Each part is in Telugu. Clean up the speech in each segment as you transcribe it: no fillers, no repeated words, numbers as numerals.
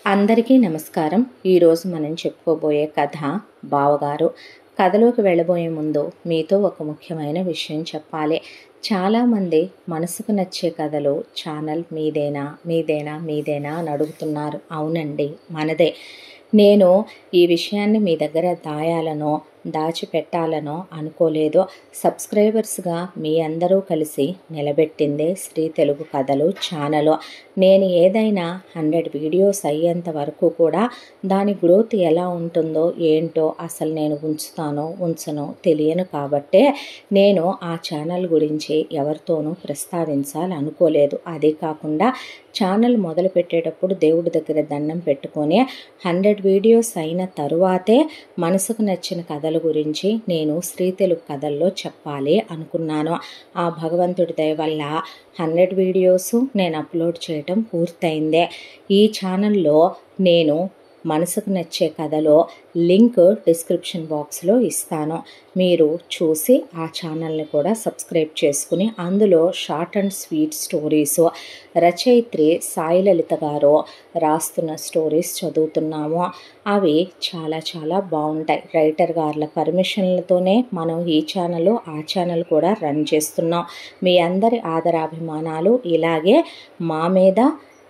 అందరికీ నమస్కారం. ఈరోజు మనం చెప్పుకోబోయే కథ బావగారు. కథలోకి వెళ్ళబోయే ముందు మీతో ఒక ముఖ్యమైన విషయం చెప్పాలి. చాలామంది మనసుకు నచ్చే కథలు ఛానల్ మీదేనా అని అడుగుతున్నారు. అవునండి, మనదే. నేను ఈ విషయాన్ని మీ దగ్గర దాచిపెట్టాలనో అనుకోలేదు. సబ్స్క్రైబర్స్గా మీ అందరూ కలిసి నిలబెట్టిందే శ్రీ తెలుగు కథలు ఛానల్. నేను ఏదైనా 100 వీడియోస్ అయ్యేంత వరకు కూడా దాని గ్రోత్ ఎలా ఉంటుందో ఏంటో అసలు నేను ఉంచనో తెలియను. కాబట్టే నేను ఆ ఛానల్ గురించి ఎవరితోనూ ప్రస్తావించాలనుకోలేదు. అదే కాకుండా ఛానల్ మొదలు పెట్టేటప్పుడు దేవుడి దగ్గర దండం పెట్టుకొని 100 వీడియోస్ అయిన తరువాతే మనసుకు నచ్చిన కథల గురించి నేను శ్రీ తెలుగు కథల్లో చెప్పాలి అనుకున్నాను. ఆ భగవంతుడి దయ వల్ల 100 వీడియోస్ నేను అప్లోడ్ చేయటం పూర్తయిందే. ఈ ఛానల్లో నేను మనసుకు నచ్చే కథలో లింక్ డిస్క్రిప్షన్ బాక్స్లో ఇస్తాను. మీరు చూసి ఆ ఛానల్ని కూడా సబ్స్క్రైబ్ చేసుకుని అందులో షార్ట్ అండ్ స్వీట్ స్టోరీస్ రచయిత్రి సాయి లలిత గారు రాస్తున్న స్టోరీస్ చదువుతున్నాము. అవి చాలా చాలా బాగుంటాయి. రైటర్ గారుల పర్మిషన్లతోనే మనం ఈ ఛానల్ ఆ ఛానల్ కూడా రన్ చేస్తున్నాం. మీ అందరి ఆదరాభిమానాలు ఇలాగే మా మీద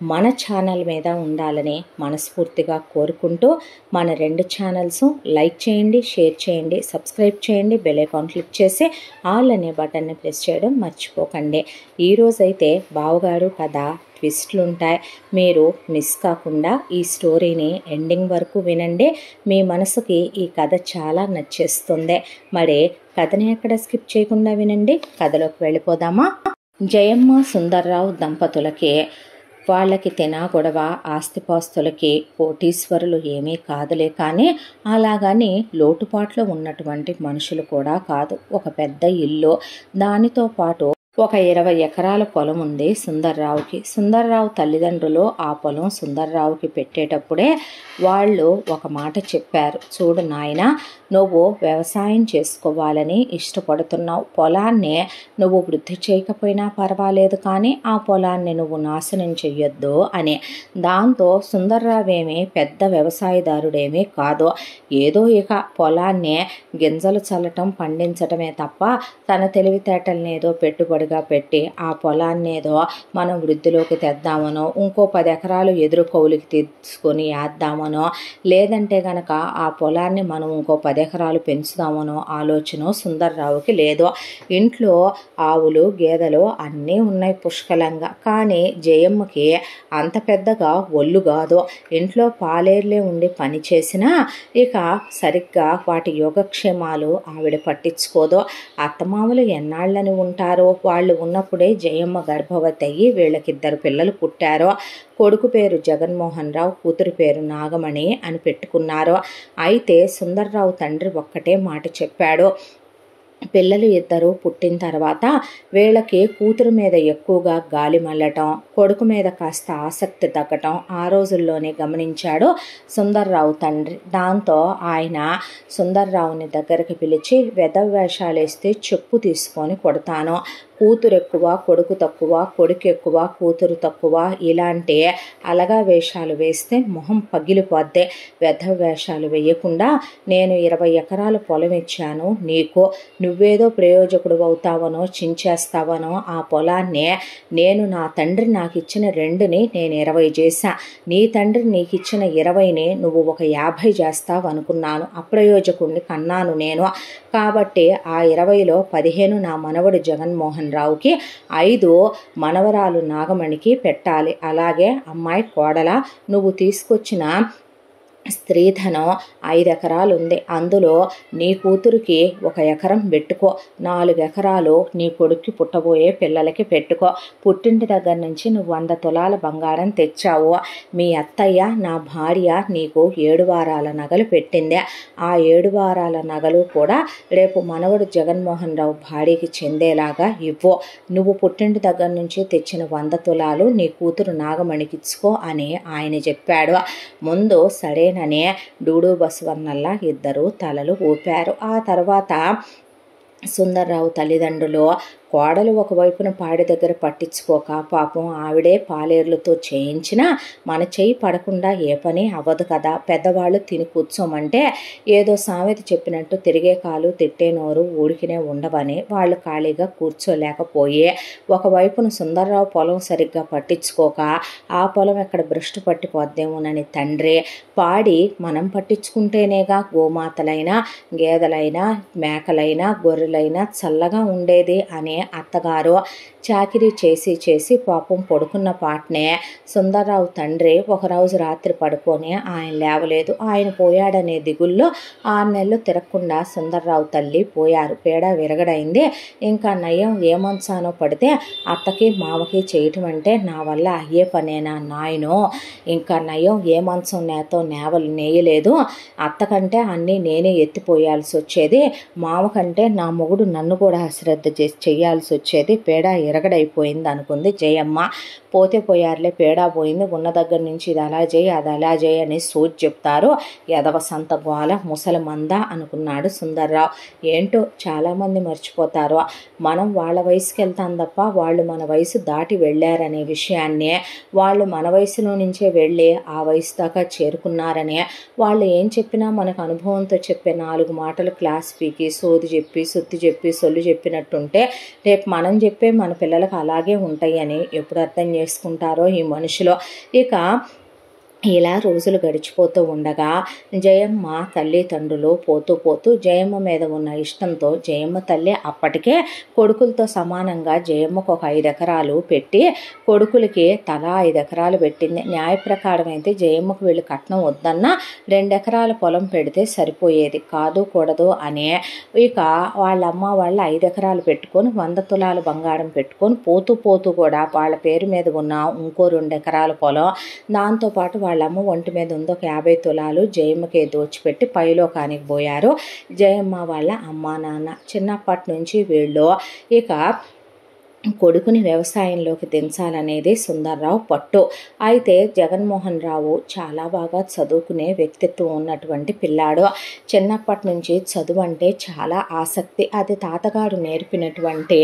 మన ఛానల్ మీద ఉండాలని మనస్ఫూర్తిగా కోరుకుంటూ మన 2 ఛానల్స్ లైక్ చేయండి, షేర్ చేయండి, సబ్స్క్రైబ్ చేయండి, బెల్ ఐకాన్ క్లిక్ చేసి ఆల్ అనే బటన్ని ప్రెస్ చేయడం మర్చిపోకండి. ఈరోజైతే బావగారు కథ ట్విస్ట్లు ఉంటాయి. మీరు మిస్ కాకుండా ఈ స్టోరీని ఎండింగ్ వరకు వినండి. మీ మనసుకి ఈ కథ చాలా నచ్చేస్తుంది. మరి కథని ఎక్కడ స్కిప్ చేయకుండా వినండి. కథలోకి వెళ్ళిపోదామా? జయమ్మ సుందర్రావు దంపతులకి వాళ్ళకి గొడవ, ఆస్తిపాస్తులకి కోటీశ్వరులు ఏమీ కాదులే. కానీ అలాగని లోటుపాట్లో ఉన్నటువంటి మనుషులు కూడా కాదు. ఒక పెద్ద ఇల్లు, దానితో పాటు ఒక 20 ఎకరాల పొలం ఉంది సుందర్రావుకి. సుందర్రావు తల్లిదండ్రులు ఆ పొలం సుందర్రావుకి పెట్టేటప్పుడే వాళ్ళు ఒక మాట చెప్పారు. చూడు నాయనా, నువ్వు వ్యవసాయం చేసుకోవాలని ఇష్టపడుతున్నావు. పొలాన్ని నువ్వు వృద్ధి చేయకపోయినా పర్వాలేదు, కానీ ఆ పొలాన్ని నువ్వు నాశనం చెయ్యొద్దు అని. దాంతో సుందర్రావేమీ పెద్ద వ్యవసాయదారుడేమీ కాదు. ఏదో ఇక పొలాన్ని గింజలు చల్లటం, పండించటమే తప్ప తన తెలివితేటలనేదో పెట్టుబడిగా పెట్టి ఆ పొలాన్ని ఏదో మనం వృద్ధిలోకి తెద్దామనో, ఇంకో 10 ఎకరాలు ఎదురు కౌలుకి తీసుకొని వేద్దామనో, లేదంటే గనక ఆ పొలాన్ని మనం ఇంకో 10 ఎకరాలు పెంచుదామనో ఆలోచన సుందర్రావుకి లేదు. ఇంట్లో ఆవులు, గేదెలు అన్నీ ఉన్నాయి పుష్కలంగా. కానీ జయమ్మకి అంత పెద్దగా ఒళ్ళు కాదు. ఇంట్లో పాలేర్లే ఉండి పని చేసినా ఇక సరిగ్గా వాటి యోగక్షేమాలు ఆవిడ పట్టించుకోదు. అత్తమామలు ఎన్నాళ్ళని ఉంటారో. వాళ్ళు ఉన్నప్పుడే జయమ్మ గర్భవతి అయ్యి వీళ్ళకిద్దరు పిల్లలు పుట్టారు. కొడుకు పేరు జగన్మోహన్ రావు, కూతురు పేరు నాగమణి అని పెట్టుకున్నారు. అయితే సుందర్రావు తండ్రి ఒక్కటే మాట చెప్పాడు. పిల్లలు ఇద్దరు పుట్టిన తర్వాత వీళ్ళకి కూతురు మీద ఎక్కువగా గాలి మళ్ళటం, కొడుకు మీద కాస్త ఆసక్తి తగ్గటం ఆ రోజుల్లోనే గమనించాడు సుందర్రావు తండ్రి. దాంతో ఆయన సుందర్రావుని దగ్గరికి పిలిచి, వెధవ వేషాలేస్తే చెప్పు తీసుకొని కొడతాను, కూతురు ఎక్కువ కొడుకు తక్కువ, కొడుకు ఎక్కువ కూతురు తక్కువ, ఇలాంటి అలగా వేషాలు వేస్తే మొహం పగిలిపోద్దే. వెధవ వేషాలు వేయకుండా నేను 20 ఎకరాల పొలం ఇచ్చాను నీకు, నువ్వేదో ప్రయోజకుడు అవుతావనో చించేస్తావనో ఆ పొలాన్ని నేను నా తండ్రి నాకు ఇచ్చిన 2ని నేను 20 చేశా. నీ తండ్రి నీకు ఇచ్చిన 20ని నువ్వు ఒక 50 చేస్తావు అనుకున్నాను. అప్రయోజకుడిని కన్నాను నేను. కాబట్టి ఆ 20లో 15 నా మనవడు జగన్మోహన్ రావుకి, 5 మనవరాలు నాగమణికి పెట్టాలి. అలాగే అమ్మాయి కోడల నువ్వు తీసుకొచ్చిన స్త్రీధనం 5 ఎకరాలు ఉంది. అందులో నీ కూతురికి 1 ఎకరం పెట్టుకో, 4 ఎకరాలు నీ కొడుక్కి పుట్టబోయే పిల్లలకి పెట్టుకో. పుట్టింటి దగ్గర నుంచి నువ్వు 100 తులాల బంగారం తెచ్చావు. మీ అత్తయ్య నా భార్య నీకు 7 వారాల నగలు పెట్టింది. ఆ 7 వారాల నగలు కూడా రేపు మనవడు జగన్మోహన్ రావు భార్యకి చెందేలాగా ఇవ్వు. నువ్వు పుట్టింటి దగ్గర నుంచి తెచ్చిన 100 తులాలు నీ కూతురు నాగమణికి ఇచ్చుకో అని ఆయన చెప్పాడు. ముందు సరే ననే డూడు బసవన్నల్లా ఇద్దరు తలలు ఊపారు. ఆ తర్వాత సుందర్రావు తల్లిదండ్రులు కోడలు ఒకవైపున పాడి దగ్గర పట్టించుకోక పాపం ఆవిడే పాలేర్లతో చేయించినా మన చెయ్యి పడకుండా ఏ పని అవ్వదు కదా. పెద్దవాళ్ళు తిని కూర్చోమంటే ఏదో సామెత చెప్పినట్టు తిరిగే కాలు తిట్టే నోరు ఊడికినే ఉండవని వాళ్ళు ఖాళీగా కూర్చోలేకపోయే ఒకవైపున సుందర్రావు పొలం సరిగ్గా పట్టించుకోక ఆ పొలం ఎక్కడ భ్రష్టు పట్టిపోద్దేమోనని తండ్రి పాడి మనం పట్టించుకుంటేనేగా గోమాతలైనా గేదెలైనా మేకలైనా గొర్రెలైనా చల్లగా ఉండేది అనే అత్తగారు చాకిరీ చేసి చేసి పాపం పడుకున్న పాటనే సుందర్రావు తండ్రి ఒకరోజు రాత్రి పడుకొని ఆయన లేవలేదు. ఆయన పోయాడనే దిగుల్లో 6 నెలలు తిరగకుండా సుందర్రావు తల్లి పోయారు. పేడ విరగడైంది. ఇంకా నయం ఏ మంచానో పడితే అత్తకి మామకి చేయటం అంటే నా వల్ల అయ్యే పనేనా నాయనో. ఇంకా నయం ఏ మంచం నేతో నేవలు నేయలేదు. అత్తకంటే అన్నీ నేనే ఎత్తిపోయాల్సి వచ్చేది. మామ కంటే నా మొగుడు నన్ను కూడా అశ్రద్ధ చేసి చెయ్యాల్సి వచ్చేది. పేడ ఎరగడైపోయింది అనుకుంది జయమ్మ. పోతే పోయారులే, పేడా పోయింది, ఉన్న దగ్గర నుంచి ఇది అలా చేయి అది అలా చేయి అని సోచి చెప్తారు. ఎదవ సంత గోల ముసలి మంద అనుకున్నాడు సుందర్రావు. ఏంటో చాలామంది మర్చిపోతారు, మనం వాళ్ళ వయసుకి వెళ్తాం తప్ప వాళ్ళు మన వయసు దాటి వెళ్ళారనే విషయాన్ని, వాళ్ళు మన వయసులో నుంచే వెళ్ళి ఆ వయసు దాకా చేరుకున్నారనే. వాళ్ళు ఏం చెప్పినా మనకు అనుభవంతో చెప్పే 4 మాటలు క్లాస్ పీకి సోది చెప్పి సుత్తి చెప్పి సొల్లు చెప్పినట్టుంటే రేపు మనం చెప్పే మన పిల్లలకు అలాగే ఉంటాయి అని ఎప్పుడు అర్థం చేసుకుంటారో ఈ మనుషులు. ఇక ఇలా రోజులు గడిచిపోతూ ఉండగా జయమ్మ తల్లిదండ్రులు పోతూ పోతూ జయమ్మ మీద ఉన్న ఇష్టంతో జయమ్మ తల్లి అప్పటికే కొడుకులతో సమానంగా జయమ్మకు ఒక 5 ఎకరాలు పెట్టి కొడుకులకి తలా 5 ఎకరాలు పెట్టింది. న్యాయ ప్రకారం అయితే జయమ్మకు వీళ్ళు కట్నం వద్దన్నా 2 ఎకరాల పొలం పెడితే సరిపోయేది, కాదు కూడదు అనే. ఇక వాళ్ళమ్మ వాళ్ళు 5 ఎకరాలు పెట్టుకొని 100 తులాల బంగారం పెట్టుకొని పోతూ పోతూ కూడా వాళ్ళ పేరు మీద ఉన్న ఇంకో 2 ఎకరాల పొలం, దాంతోపాటు వాళ్ళమ్మ ఒంటి మీద ఉంది ఒక 50 తులాలు జయమ్మకే దోచిపెట్టి పైలోకానికి పోయారు జయమ్మ వాళ్ళ అమ్మా నాన్న. చిన్నప్పటి నుంచి వీళ్ళు ఇక కొడుకుని వ్యవసాయంలోకి దించాలనేది సుందర్రావు పట్టు. అయితే జగన్మోహన్ రావు చాలా బాగా చదువుకునే వ్యక్తిత్వం ఉన్నటువంటి పిల్లాడు. చిన్నప్పటి నుంచి చదువు అంటే చాలా ఆసక్తి. అది తాతగారు నేర్పినటువంటి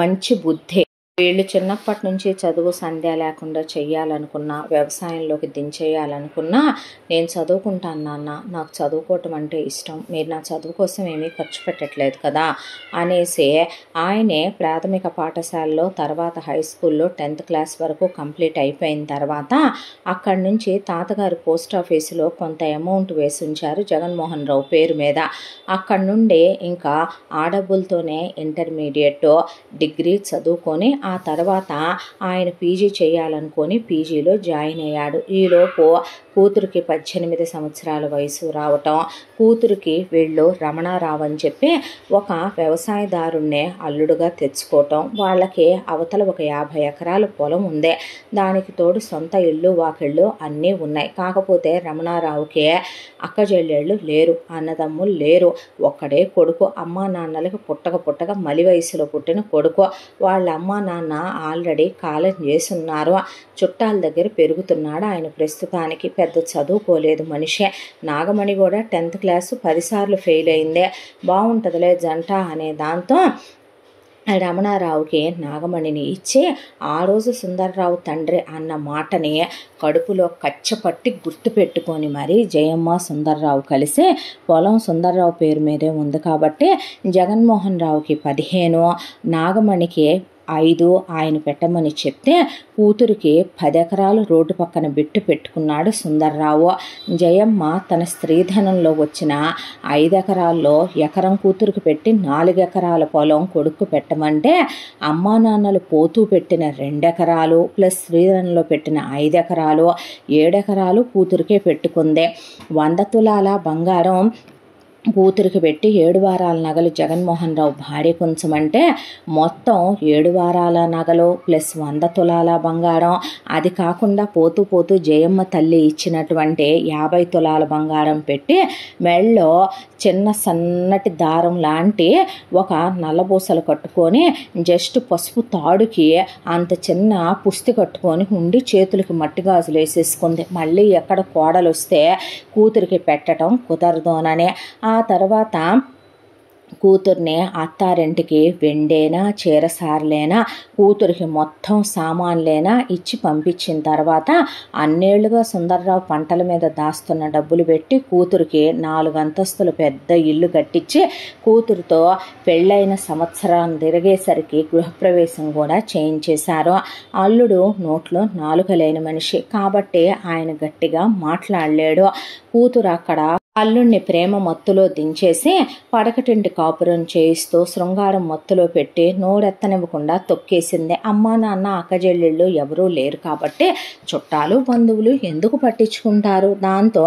మంచి బుద్ధి. వీళ్ళు చిన్నప్పటి నుంచి చదువు సంధ్య లేకుండా చెయ్యాలనుకున్నా, వ్యవసాయంలోకి దించేయాలనుకున్నా నేను చదువుకుంటాను నాన్న, నాకు చదువుకోవటం అంటే ఇష్టం, మీరు నా చదువు కోసం ఏమీ ఖర్చు పెట్టట్లేదు కదా అనేసి ఆయనే ప్రాథమిక పాఠశాలలో తర్వాత హై స్కూల్లో 10th క్లాస్ వరకు కంప్లీట్ అయిపోయిన తర్వాత అక్కడి నుంచి తాతగారు పోస్ట్ ఆఫీసులో కొంత అమౌంట్ వేసి ఉంచారు జగన్మోహన్ రావు పేరు మీద. అక్కడి నుండి ఇంకా ఆ డబ్బులతోనే ఇంటర్మీడియట్ డిగ్రీ చదువుకొని ఆ తర్వాత ఆయన పీజీ చేయాలనుకొని పీజీలో జాయిన్ అయ్యాడు. ఈలోపు కూతురికి 18 సంవత్సరాల వయసు రావటం, కూతురికి వీళ్ళు రమణారావు అని చెప్పి ఒక వ్యవసాయదారుణ్ణే అల్లుడుగా తెచ్చుకోవటం. వాళ్ళకి అవతల ఒక 50 ఎకరాల పొలం ఉంది, దానికి తోడు సొంత ఇళ్ళు వాకిళ్ళు అన్నీ ఉన్నాయి. కాకపోతే రమణారావుకి అక్క చెల్లెళ్ళు లేరు, అన్నదమ్ములు లేరు, ఒక్కడే కొడుకు. అమ్మా నాన్నలకి పుట్టక మలి వయసులో పుట్టిన కొడుకు. వాళ్ళ అమ్మా నాన్న ఆల్రెడీ కాలం చేసున్నారు, చుట్టాల దగ్గర పెరుగుతున్నాడు. ఆయన ప్రస్తుతానికి పెద్ద చదువుకోలేదు మనిషే. నాగమణి కూడా 10th క్లాసు 10 సార్లు ఫెయిల్ అయిందే, బాగుంటుందిలే జంట అనే దాంతో రమణారావుకి నాగమణిని ఇచ్చి ఆ రోజు సుందర్రావు తండ్రి అన్న మాటని కడుపులో కచ్చపట్టి గుర్తుపెట్టుకొని మరి జయమ్మ సుందర్రావు కలిసి పొలం సుందర్రావు పేరు మీదే ఉంది కాబట్టి జగన్మోహన్ రావుకి 15, నాగమణికి 5 ఆయన పెట్టమని చెప్తే కూతురికి 10 ఎకరాలు రోడ్డు పక్కన బిట్టు పెట్టుకున్నాడు సుందర్రావు. జయమ్మ తన స్త్రీధనంలో వచ్చిన 5 ఎకరాల్లో ఎకరం కూతురికి పెట్టి 4 ఎకరాల పొలం కొడుకు పెట్టమంటే అమ్మా నాన్నలు పోతూ పెట్టిన 2 ఎకరాలు ప్లస్ స్త్రీధనంలో పెట్టిన 5 ఎకరాలు 7 ఎకరాలు కూతురికే పెట్టుకుంది. 100 తులాల బంగారం కూతురికి పెట్టి 7 వారాల నగలు జగన్మోహన్ రావు భార్య కొంచెమంటే మొత్తం 7 వారాల నగలు ప్లస్ 100 తులాల బంగారం, అది కాకుండా పోతూ పోతూ జయమ్మ తల్లి ఇచ్చినటువంటి 50 తులాల బంగారం పెట్టి మెళ్ళో చిన్న సన్నటి దారం లాంటి ఒక నల్లబూసలు కట్టుకొని జస్ట్ పసుపు తాడుకి అంత చిన్న పుస్తి కట్టుకొని ఉండి చేతులకి మట్టి గాజులు వేసేసుకుంది. మళ్ళీ ఎక్కడ కోడలు వస్తే కూతురికి పెట్టడం కుదరదోననే. ఆ తర్వాత కూతుర్ని అత్తారింటికి వెండేనా చీరసారలేనా కూతురికి మొత్తం సామాన్లేనా ఇచ్చి పంపించిన తర్వాత అన్నేళ్లుగా సుందర్రావు పంటల మీద దాస్తున్న డబ్బులు పెట్టి కూతురికి 4 అంతస్తులు పెద్ద ఇల్లు కట్టించి కూతురుతో పెళ్ళైన సంవత్సరాన్ని తిరిగేసరికి గృహప్రవేశం కూడా చేయించేశారు. అల్లుడు నోట్లో నాలుకలేని మనిషి కాబట్టి ఆయన గట్టిగా మాట్లాడలేడు. కూతురు అక్కడ అల్లుణ్ణి ప్రేమ మత్తులో దించేసి పడకటింటి కాపురం చేయిస్తూ శృంగారం మత్తులో పెట్టి నోరెత్తనివ్వకుండా తొక్కేసింది. అమ్మా నాన్న అక్కజెళ్ళిళ్ళు ఎవరూ లేరు కాబట్టి చుట్టాలు బంధువులు ఎందుకు పట్టించుకుంటారు. దాంతో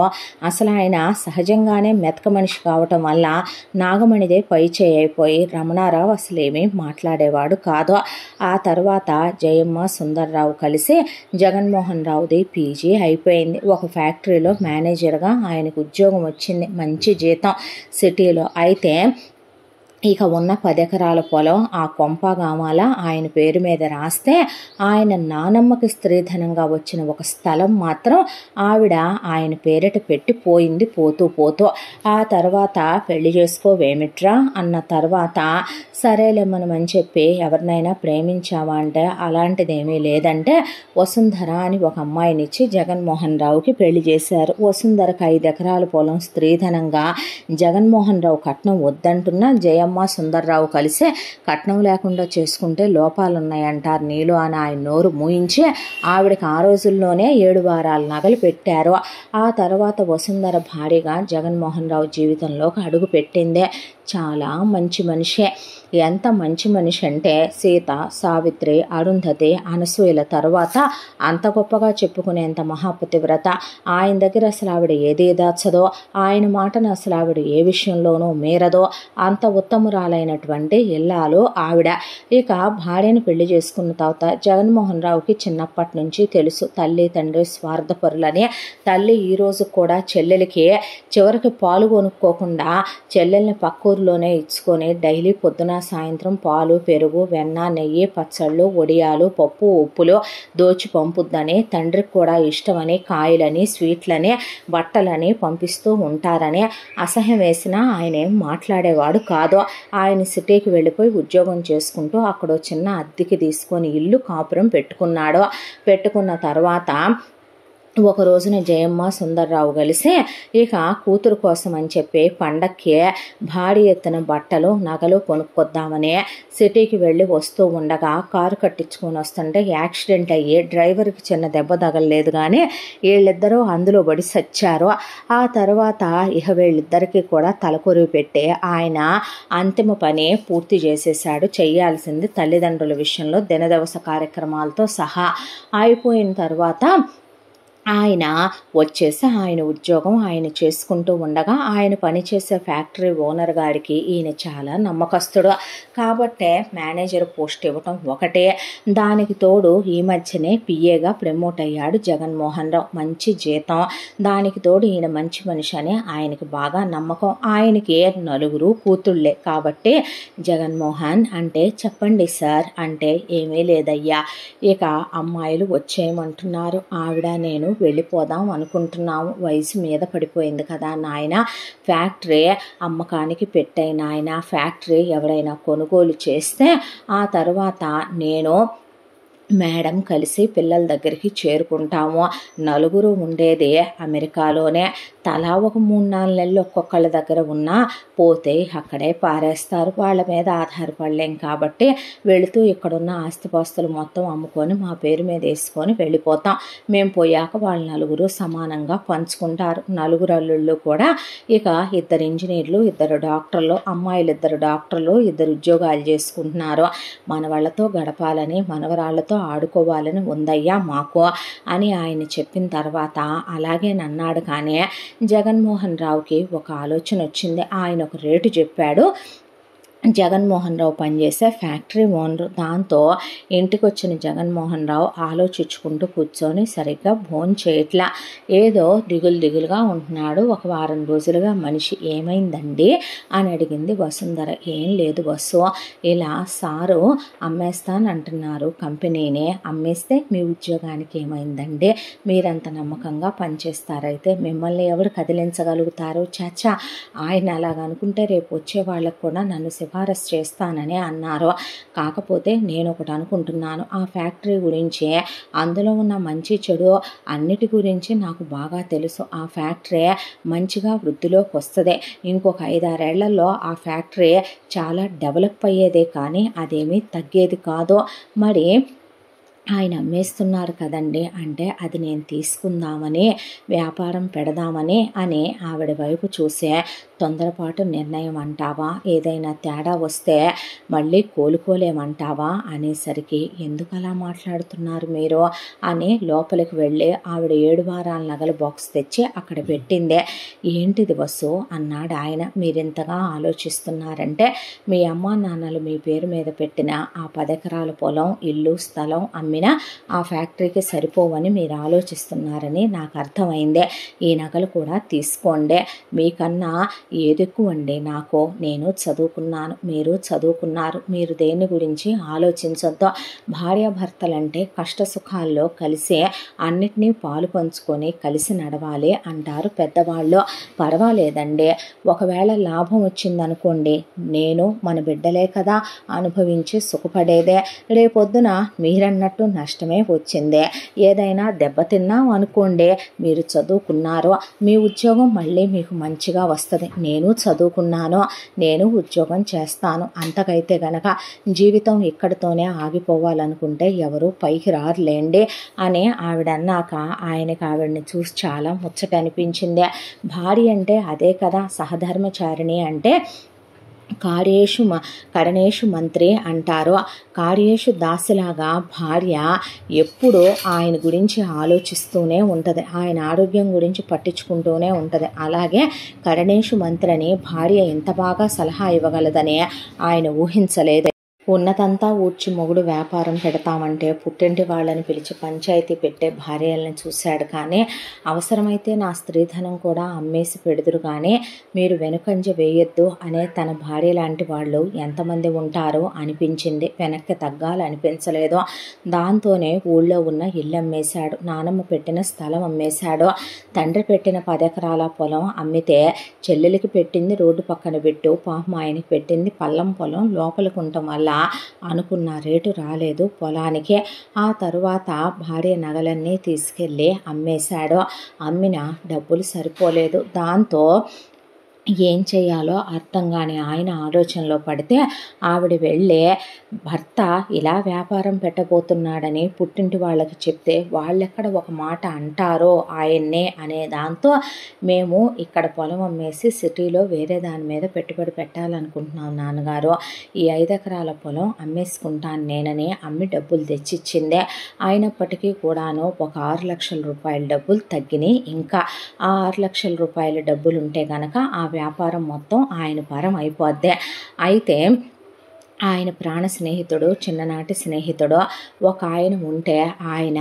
అసలు ఆయన సహజంగానే మెతక మనిషి కావటం వల్ల నాగమణిదే పై చేయైపోయి రమణారావు అసలేమీ మాట్లాడేవాడు కాదు. ఆ తర్వాత జయమ్మ సుందర్రావు కలిసి జగన్మోహన్ రావుది పీజీ అయిపోయింది. ఒక ఫ్యాక్టరీలో మేనేజర్గా ఆయనకు ఉద్యోగం వచ్చింది. మంచి జీతం సిటీలో. అయితే ఇక ఉన్న 10 ఎకరాల పొలం ఆ కొంపగామాల ఆయన పేరు మీద రాస్తే ఆయన నానమ్మకి స్త్రీధనంగా వచ్చిన ఒక స్థలం మాత్రం ఆవిడ ఆయన పేరిట పెట్టిపోయింది పోతూ. ఆ తర్వాత పెళ్లి చేసుకోవేమిట్రా అన్న తర్వాత సరేలేమనమని చెప్పి ఎవరినైనా ప్రేమించావా అంటే అలాంటిదేమీ లేదంటే వసుంధర అని ఒక అమ్మాయినిచ్చి జగన్మోహన్ రావుకి పెళ్లి చేశారు. వసుంధరకు 5 ఎకరాల పొలం స్త్రీధనంగా జగన్మోహన్ రావు కట్నం వద్దంటున్నా జయమ్మ సుందర్రావు కలిసి కట్నం లేకుండా చేసుకుంటే లోపాలున్నాయంటారు నీళ్ళు అని ఆయన నోరు మూయించి ఆవిడకి ఆ రోజుల్లోనే 7 వారాల నగలు పెట్టారు. ఆ తర్వాత వసుంధర భారీగా జగన్మోహన్ రావు జీవితంలోకి అడుగు పెట్టింది. చాలా మంచి మనిషి. ఎంత మంచి మనిషి అంటే సీత, సావిత్రి, అరుంధతి, అనసూయల తర్వాత అంత గొప్పగా చెప్పుకునేంత మహాపతివ్రత. ఆయన దగ్గర అసలు ఆవిడ ఏది దాచదో, ఆయన మాటను అసలు ఆవిడ ఏ విషయంలోనూ మీరదో అంత ఉత్తమురాలైనటువంటి ఇల్లాలు ఆవిడ. ఇక భార్యను పెళ్లి చేసుకున్న తర్వాత జగన్మోహన్ రావుకి చిన్నప్పటి నుంచి తెలుసు తల్లి తండ్రి స్వార్థపరులని. తల్లి ఈ రోజు కూడా చెల్లెలకి చివరికి పాలు కొనుక్కోకుండా చెల్లెల్ని పక్కూరులోనే ఇచ్చుకొని డైలీ పొద్దున సాయంత్రం పాలు, పెరుగు, వెన్న, నెయ్యి, పచ్చళ్ళు, వడియాలు, పప్పు, ఉప్పులు దోచి పంపుద్దని, తండ్రికి కూడా ఇష్టమని కాయలని, స్వీట్లని, బట్టలని పంపిస్తూ ఉంటారని అసహ్యం వేసినా ఆయన ఏం మాట్లాడేవాడు కాదు. ఆయన సిటీకి వెళ్ళిపోయి ఉద్యోగం చేసుకుంటూ అక్కడ చిన్న అద్దెకి తీసుకొని ఇల్లు కాపురం పెట్టుకున్నాడు. పెట్టుకున్న తర్వాత ఒక రోజున జయమ్మ సుందర్రావు కలిసి ఇక కూతురు కోసం అని చెప్పి పండక్కి భారీ ఎత్తున బట్టలు నగలు కొనుక్కొద్దామని సిటీకి వెళ్ళి వస్తూ ఉండగా కారు కట్టించుకొని వస్తుంటే యాక్సిడెంట్ అయ్యి డ్రైవర్కి చిన్న దెబ్బ తగలలేదు కానీ వీళ్ళిద్దరూ అందులో పడి సచ్చారు. ఆ తర్వాత ఇక వీళ్ళిద్దరికీ కూడా తలకొరివి పెట్టి ఆయన అంతిమ పని పూర్తి చేసేసాడు. చేయాల్సింది తల్లిదండ్రుల విషయంలో దినదివస కార్యక్రమాలతో సహా అయిపోయిన తర్వాత ఆయన వచ్చేసి ఆయన ఉద్యోగం ఆయన చేసుకుంటూ ఉండగా ఆయన పనిచేసే ఫ్యాక్టరీ ఓనర్ గారికి ఈయన చాలా నమ్మకస్తుడు కాబట్టే మేనేజర్ పోస్ట్ ఇవ్వటం ఒకటే. దానికి తోడు ఈ మధ్యనే పిఏగా ప్రమోట్ అయ్యాడు జగన్మోహన్ రావు. మంచి జీతం, దానికి తోడు ఈయన మంచి మనిషి అని ఆయనకి బాగా నమ్మకం. ఆయనకి 4 కూతుళ్ళే కాబట్టి జగన్మోహన్ అంటే చెప్పండి సార్ అంటే ఏమీ లేదయ్యా, ఇక అమ్మాయిలు వచ్చేయమంటున్నారు, ఆవిడ నేను వెళ్ళిపోదాం అనుకుంటున్నాము, వయసు మీద పడిపోయింది కదా నాయన, ఫ్యాక్టరీ అమ్మకానికి పెట్టాయి నాయన, ఫ్యాక్టరీ ఎవరైనా కొనుగోలు చేస్తే ఆ తర్వాత నేను మేడం కలిసి పిల్లల దగ్గరికి చేరుకుంటాము. 4 ఉండేది అమెరికాలోనే, తలా ఒక 3-4 నెలలు ఒక్కొక్కళ్ళ దగ్గర ఉన్నా పోతే అక్కడే పారేస్తారు, వాళ్ళ మీద ఆధారపడలేం కాబట్టి వెళుతూ ఇక్కడున్న ఆస్తిపాస్తులు మొత్తం అమ్ముకొని మా పేరు మీద వేసుకొని వెళ్ళిపోతాం. మేము పోయాక వాళ్ళు 4 సమానంగా పంచుకుంటారు. 4 అల్లుళ్ళు కూడా ఇక 2 ఇంజనీర్లు, 2 డాక్టర్లు, అమ్మాయిలు 2 డాక్టర్లు, 2 ఉద్యోగాలు చేసుకుంటున్నారు. మన వాళ్ళతో గడపాలని, మనవరాళ్లతో ఆడుకోవాలని ఉందయ్యా మాకు అని ఆయన చెప్పిన తర్వాత అలాగే నన్నాడు. కానీ జగన్మోహన్ రావుకి ఒక ఆలోచన వచ్చింది. ఆయన ఒక రేటు చెప్పాడు. జగన్మోహన్ రావు పనిచేసే ఫ్యాక్టరీ ఓనరు. దాంతో ఇంటికి వచ్చిన జగన్మోహన్ రావు ఆలోచించుకుంటూ కూర్చొని సరిగ్గా భోంచేయట్లా, ఏదో దిగులుగా ఉంటున్నాడు. ఒక వారం రోజులుగా మనిషి. ఏమైందండి అని అడిగింది వసుంధర. ఏం లేదు బస్సు, ఇలా సారు అమ్మేస్తానంటున్నారు కంపెనీనే. అమ్మేస్తే మీ ఉద్యోగానికి ఏమైందండి? మీరంత నమ్మకంగా పనిచేస్తారైతే మిమ్మల్ని ఎవరు కదిలించగలుగుతారు? చాచా, ఆయన అలాగనుకుంటే రేపు వచ్చే వాళ్ళకు కూడా నన్ను సిఫారసు చేస్తానని అన్నారు. కాకపోతే నేను ఒకటి అనుకుంటున్నాను, ఆ ఫ్యాక్టరీ గురించి, అందులో ఉన్న మంచి చెడు అన్నిటి గురించి నాకు బాగా తెలుసు. ఆ ఫ్యాక్టరీ మంచిగా వృద్ధిలోకి వస్తుంది. ఇంకొక 5-6 ఏళ్లలో ఆ ఫ్యాక్టరీ చాలా డెవలప్ అయ్యేదే కానీ అదేమీ తగ్గేది కాదు. మరి ఆయన అమ్మేస్తున్నారు కదండి అంటే అది నేను తీసుకుందామని, వ్యాపారం పెడదామని అని ఆవిడ వైపు చూసే తొందరపాటు నిర్ణయం అంటావా? ఏదైనా తేడా వస్తే మళ్ళీ కోలుకోలేమంటావా అనేసరికి ఎందుకు అలా మాట్లాడుతున్నారు మీరు అని లోపలికి వెళ్ళి ఆవిడ 7 వారాల నగల బాక్స్ తెచ్చి అక్కడ పెట్టిందే. ఏంటిది వసు అన్నాడు ఆయన. మీరింతగా ఆలోచిస్తున్నారంటే మీ అమ్మా నాన్నలు మీ పేరు మీద పెట్టిన ఆ 10 ఎకరాల పొలం, ఇల్లు, స్థలం అమ్మిన ఆ ఫ్యాక్టరీకి సరిపోవని మీరు ఆలోచిస్తున్నారని నాకు అర్థమైందే. ఈ నగలు కూడా తీసుకోండి. మీకన్నా ఏదెక్కువండి నాకు? నేను చదువుకున్నాను, మీరు చదువుకున్నారు. మీరు దేని గురించి ఆలోచించొద్దు. భార్యాభర్తలంటే కష్ట సుఖాల్లో కలిసి అన్నిటినీ పాలు పంచుకొని కలిసి నడవాలి అంటారు పెద్దవాళ్ళు. పర్వాలేదండి, ఒకవేళ లాభం వచ్చిందనుకోండి, నేను మన బిడ్డలే కదా అనుభవించి సుఖపడేదే. రేపొద్దున మీరన్నట్టు నష్టమే వచ్చిందే, ఏదైనా దెబ్బతిన్నాం అనుకోండి, మీరు చదువుకున్నారు, మీ ఉద్యోగం మళ్ళీ మీకు మంచిగా వస్తుంది. నేను చదువుకున్నాను, నేను ఉద్యోగం చేస్తాను. అంతకైతే గనక జీవితం ఇక్కడితోనే ఆగిపోవాలనుకుంటే ఎవరు పైకి రారులేండి అని ఆవిడ అన్నాక ఆయనకి ఆవిడని చూసి చాలా ముచ్చట అనిపించింది. భార్య అంటే అదే కదా సహధర్మచారిణి అంటే. కరణేషు మంత్రి అంటారు. కార్యేషు దాసిలాగా భార్య ఎప్పుడూ ఆయన గురించి ఆలోచిస్తూనే ఉంటుంది, ఆయన ఆరోగ్యం గురించి పట్టించుకుంటూనే ఉంటుంది. అలాగే కరణేషు మంత్రి అని భార్య ఎంత బాగా సలహా ఇవ్వగలదని ఆయన ఊహించలేదు. ఉన్నతంతా ఊడ్చి మొగుడు వ్యాపారం పెడతామంటే పుట్టింటి వాళ్ళని పిలిచి పంచాయతీ పెట్టే భార్యలను చూశాడు. కానీ అవసరమైతే నా స్త్రీధనం కూడా అమ్మేసి పెడుదురు కానీ మీరు వెనుకంజ వేయొద్దు అనే తన భార్య లాంటి వాళ్ళు ఎంతమంది ఉంటారో అనిపించింది. వెనక్కి తగ్గాలనిపించలేదు. దాంతోనే ఊళ్ళో ఉన్న ఇల్లు అమ్మేశాడు, నానమ్మ పెట్టిన స్థలం అమ్మేశాడు, తండ్రి పెట్టిన 10 ఎకరాల పొలం అమ్మితే చెల్లెలికి పెట్టింది రోడ్డు పక్కన పెట్టు, పాపం ఆయనకి పెట్టింది పల్లం పొలం లోపలికి ఉండటం వల్ల అనుకున్న రేటు రాలేదు పొలానికి. ఆ తరువాత భార్య నగలన్నీ తీసుకెళ్ళి అమ్మేశాడు. అమ్మిన డబ్బులు సరిపోలేదు. దాంతో ఏం చేయాలో అర్థం కాని ఆయన ఆలోచనలో పడితే ఆవిడ వెళ్ళే భర్త ఇలా వ్యాపారం పెట్టబోతున్నాడని పుట్టింటి వాళ్ళకి చెప్తే వాళ్ళెక్కడ ఒక మాట అంటారో ఆయన్నే అనే దాంతో మేము ఇక్కడ పొలం అమ్మేసి సిటీలో వేరే దాని మీద పెట్టుబడి పెట్టాలనుకుంటున్నాం నాన్నగారు, ఈ 5 ఎకరాల పొలం అమ్మేసుకుంటాను నేనని అమ్మి డబ్బులు తెచ్చిచ్చిందే. అయినప్పటికీ కూడాను ఒక 6 లక్షల రూపాయల డబ్బులు తగ్గినాయి. ఇంకా ఆ 6 లక్షల రూపాయల డబ్బులు ఉంటే గనక ఆ వ్యాపారం మొత్తం ఆయన పరం అయిపోద్ది. అయితే ఆయన ప్రాణ స్నేహితుడు, చిన్ననాటి స్నేహితుడు ఒక ఆయన ఉంటే, ఆయన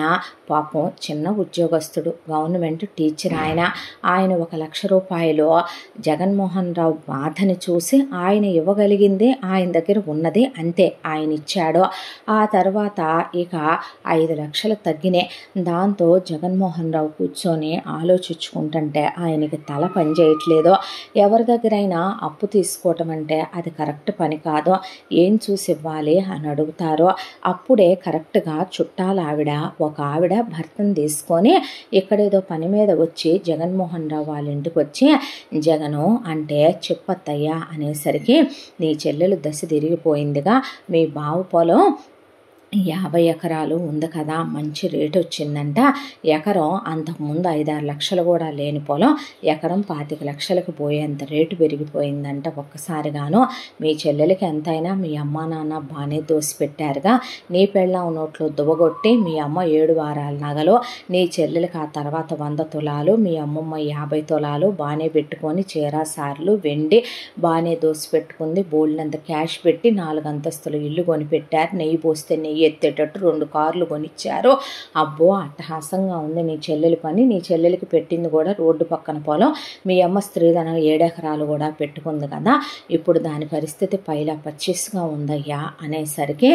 పాపం చిన్న ఉద్యోగస్తుడు, గవర్నమెంట్ టీచర్. ఆయన 1 లక్ష రూపాయలు జగన్మోహన్ రావు బాధని చూసి ఆయన ఇవ్వగలిగింది ఆయన దగ్గర ఉన్నది అంతే ఆయన ఇచ్చాడు. ఆ తర్వాత ఇక 5 లక్షలు తగ్గినాయి. దాంతో జగన్మోహన్ రావు కూర్చొని ఆలోచించుకుంటుంటే ఆయనకి తల పనిచేయట్లేదు. ఎవరి దగ్గరైనా అప్పు తీసుకోవటం అంటే అది కరెక్ట్ పని కాదు, ఏం చూసి ఇవ్వాలి అని అడుగుతారో అప్పుడే కరెక్ట్గా చుట్టాల ఒక ఆవిడ భర్తను తీసుకొని ఇక్కడేదో పని మీద వచ్చి జగన్మోహన్ రావు వాళ్ళ ఇంటికి వచ్చి, జగను అంటే చెప్పత్తయ్యా అనేసరికి నీ చెల్లెలు దశ తిరిగిపోయిందిగా, మీ బావు పొలం 50 ఎకరాలు ఉంది కదా, మంచి రేటు వచ్చిందంట. ఎకరం అంతకుముందు 5-6 లక్షలు కూడా లేని పొలం ఎకరం 25 లక్షలకు పోయేంత రేటు పెరిగిపోయిందంట ఒక్కసారిగాను. మీ చెల్లెలకి ఎంతైనా మీ అమ్మ నాన్న బాగానే దోసిపెట్టారుగా. నీ పెళ్ళాం నోట్లో దువ్వగొట్టి మీ అమ్మ 7 వారాల నగలు, నీ చెల్లెలకి ఆ తర్వాత 100 తులాలు, మీ అమ్మమ్మ 50 తులాలు బాగానే పెట్టుకొని చీరాసార్లు వెండి బాగానే దోసిపెట్టుకుంది. బోల్డంత క్యాష్ పెట్టి 4 అంతస్తులు ఇల్లు కొనిపెట్టారు. నెయ్యి పోస్తే నెయ్యి ఎత్తేటట్టు 2 కార్లు కొనిచ్చారు. అబ్బో అట్టహాసంగా ఉంది నీ చెల్లెలి పని. నీ చెల్లెలికి పెట్టింది కూడా రోడ్డు పక్కన పొలం. మీ అమ్మ స్త్రీధనం 7 ఎకరాలు కూడా పెట్టుకుంది కదా. ఇప్పుడు దాని పరిస్థితి పైలా పచ్చిస్గా ఉందయ్యా అనేసరికి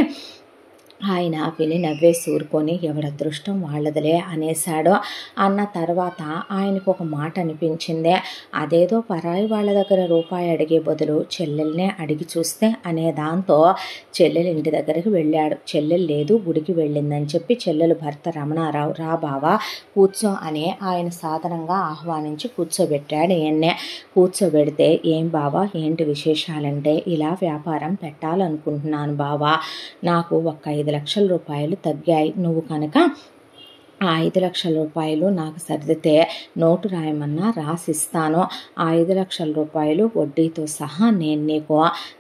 ఆయన విని నవ్వేసి ఊరుకొని ఎవరి అదృష్టం వాళ్ళదిలే అనేశాడు. అన్న తర్వాత ఆయనకు ఒక మాట అనిపించిందే, అదేదో పరాయి వాళ్ళ దగ్గర రూపాయి అడిగే బదులు చెల్లెల్నే అడిగి చూస్తే అనే దాంతో చెల్లెలు ఇంటి దగ్గరికి వెళ్ళాడు. చెల్లెలు లేదు, గుడికి వెళ్ళిందని చెప్పి చెల్లెలు భర్త రమణారావు రా బావా కూర్చో అని ఆయన సాధారణంగా ఆహ్వానించి కూర్చోబెట్టాడు. ఈయన్నే కూర్చోబెడితే ఏం బావా ఏంటి విశేషాలంటే, ఇలా వ్యాపారం పెట్టాలనుకుంటున్నాను బావా, నాకు ఒక 5 లక్షల రూపాయలు తగ్గాయి. నువ్వు కనుక ఆ 5 లక్షల రూపాయలు నాకు సర్దితే నోటు రాయమన్నా రాసిస్తాను. ఆ 5 లక్షల రూపాయలు వడ్డీతో సహా నేను నీకు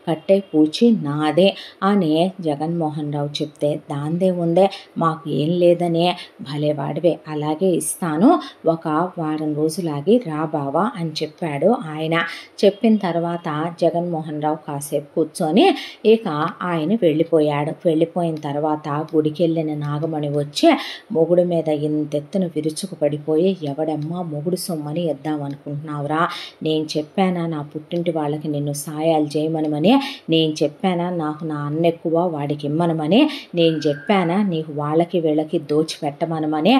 కట్టే పూచి నాదే అని జగన్మోహన్ రావు చెప్తే, దాందే ఉందే మాకు ఏం లేదనే, భలేవాడివే అలాగే ఇస్తాను, ఒక వారం రోజులాగి రా బావా అని చెప్పాడు ఆయన. చెప్పిన తర్వాత జగన్మోహన్ రావు కాసేపు కూర్చొని ఇక ఆయన వెళ్ళిపోయాడు. వెళ్ళిపోయిన తర్వాత గుడికి వెళ్ళిన నాగమణి వచ్చి మొగుడు మీద ఇంతెత్తున విరుచుకు పడిపోయి, ఎవడమ్మా మొగుడు సొమ్మని ఇద్దామనుకుంటున్నావురా, నేను చెప్పానా నా పుట్టింటి వాళ్ళకి నిన్ను సాయాలు చేయమనమని, నేను చెప్పానా నాకు నా అన్న ఎక్కువ వాడికి ఇమ్మనమని, నేను చెప్పానా నీకు వాళ్ళకి వీళ్ళకి దోచి పెట్టమనమని,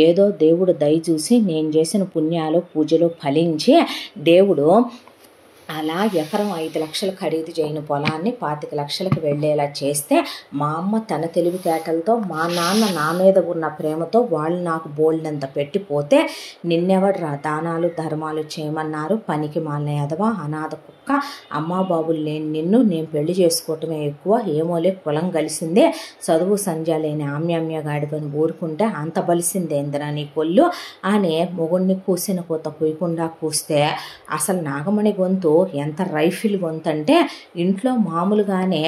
ఏదో దేవుడు దయ చూసి నేను చేసిన పుణ్యాలు పూజలు ఫలించి దేవుడు అలా ఎకరం 5 లక్షలు ఖరీదు చేయని పొలాన్ని 25 లక్షలకు వెళ్ళేలా చేస్తే, మా అమ్మ తన తెలివితేటలతో, మా నాన్న నా మీద ఉన్న ప్రేమతో వాళ్ళు నాకు బోల్డంత పెట్టిపోతే, నిన్నెవడు దానాలు ధర్మాలు చేయమన్నారు, పనికి మాలిన ఎదవా అనాథ కుక్క, అమ్మా బాబులు లేని నిన్ను నేను పెళ్లి చేసుకోవటమే ఎక్కువ, ఏమోలే పొలం కలిసిందే, చదువు సంధ్య లేని ఆమ్యామ్యగాడిపని ఊరుకుంటే అంత బలిసిందేందిరా నీ కొల్లు అని మొగుడిని కూసిన కూత కూయకుండా కూస్తే, అసలు నాగమణి గొంతు ఎంత రైఫిల్ గొంతు అంటే ఇంట్లో మామూలుగానే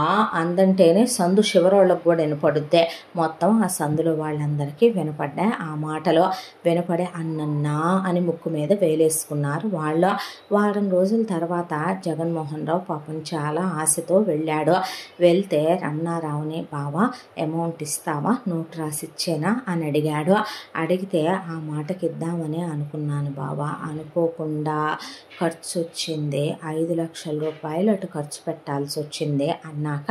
ఆ అందంటేనే సందు శివరోళ్ళకు కూడా వినపడుద్దే. మొత్తం ఆ సందులో వాళ్ళందరికీ వినపడ్డాయి ఆ మాటలు. వినపడే అన్నన్నా అని ముక్కు మీద వేలేసుకున్నారు వాళ్ళు. వారం రోజుల తర్వాత జగన్మోహన్ రావు పాపం చాలా ఆశతో వెళ్ళాడు. వెళ్తే రమణారావుని బావా అమౌంట్ ఇస్తావా, నోటు రాసిచ్చేనా అని అడిగాడు. అడిగితే ఆ మాటకి ఇద్దామని అనుకున్నాను బావా, అనుకోకుండా ఖర్చు వచ్చింది, 5 లక్షల రూపాయలు అటు ఖర్చు పెట్టాల్సి వచ్చింది అన్నాక,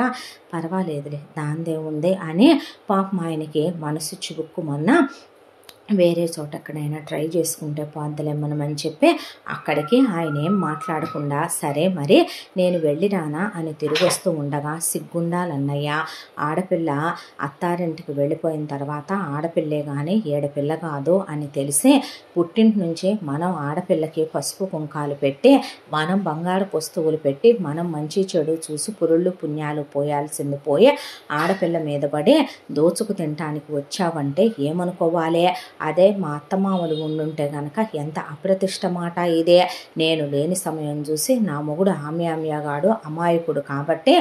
పర్వాలేదులే దాందేముంది అని పాపం ఆయనకి మనసు చివుక్కుమన్నా వేరే చోట ఎక్కడైనా ట్రై చేసుకుంటే పోద్దులేమ్మనమని చెప్పి అక్కడికి ఆయన ఏం మాట్లాడకుండా, సరే మరి నేను వెళ్ళిరానా అని తిరిగి వస్తూ ఉండగా, సిగ్గుండాలన్నయ్య, ఆడపిల్ల అత్తారింటికి వెళ్ళిపోయిన తర్వాత ఆడపిల్లే కానీ ఏడపిల్ల కాదు అని తెలిసి, పుట్టింటి నుంచి మనం ఆడపిల్లకి పసుపు కుంకాలు పెట్టి, మనం బంగారు వస్తువులు పెట్టి, మనం మంచి చెడు చూసి పురుళ్ళు పుణ్యాలు పోయాల్సింది పోయి, ఆడపిల్ల మీద పడి దోచుకు తినటానికి వచ్చావంటే ఏమనుకోవాలి? అదే మా అత్తమామలు ఉండుంటే గనక ఎంత అప్రతిష్ట మాట ఇదే. నేను లేని సమయం చూసి నా మొగుడు ఆమ్యామ్యగాడు అమాయకుడు కాబట్టి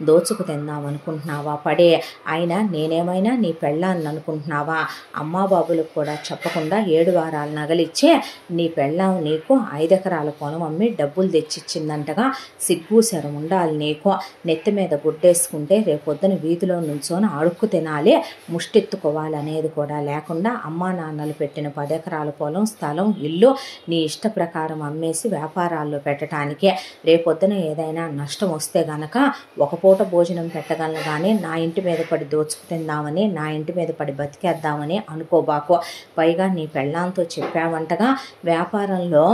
దోచుకు తిందామనుకుంటున్నావా పడే, అయినా నేనేమైనా నీ పెళ్ళాన్ని అనుకుంటున్నావా? అమ్మా బాబులకు కూడా చెప్పకుండా 7 వారాల నగలిచ్చే నీ పెళ్ళాం నీకు 5 ఎకరాల పొలం అమ్మి డబ్బులు తెచ్చిచ్చిందంటగా, సిగ్గు శరం ఉండాలి నీకు. నెత్తి మీద గుడ్డేసుకుంటే రేపొద్దున వీధిలో నుంచొని అడుక్కు తినాలి, ముష్టెత్తుకోవాలనేది కూడా లేకుండా అమ్మా నాన్నలు పెట్టిన 10 ఎకరాల పొలం, స్థలం, ఇల్లు నీ ఇష్ట ప్రకారం అమ్మేసి వ్యాపారాల్లో పెట్టడానికే. రేపొద్దున ఏదైనా నష్టం వస్తే గనక ఒక పూట భోజనం పెట్టగలను కానీ నా ఇంటి మీద పడి దోచుకు తిందామని, నా ఇంటి మీద పడి బతికేద్దామని అనుకోబాకు. పైగా నీ పెళ్ళాంతో చెప్పావంటగా వ్యాపారంలో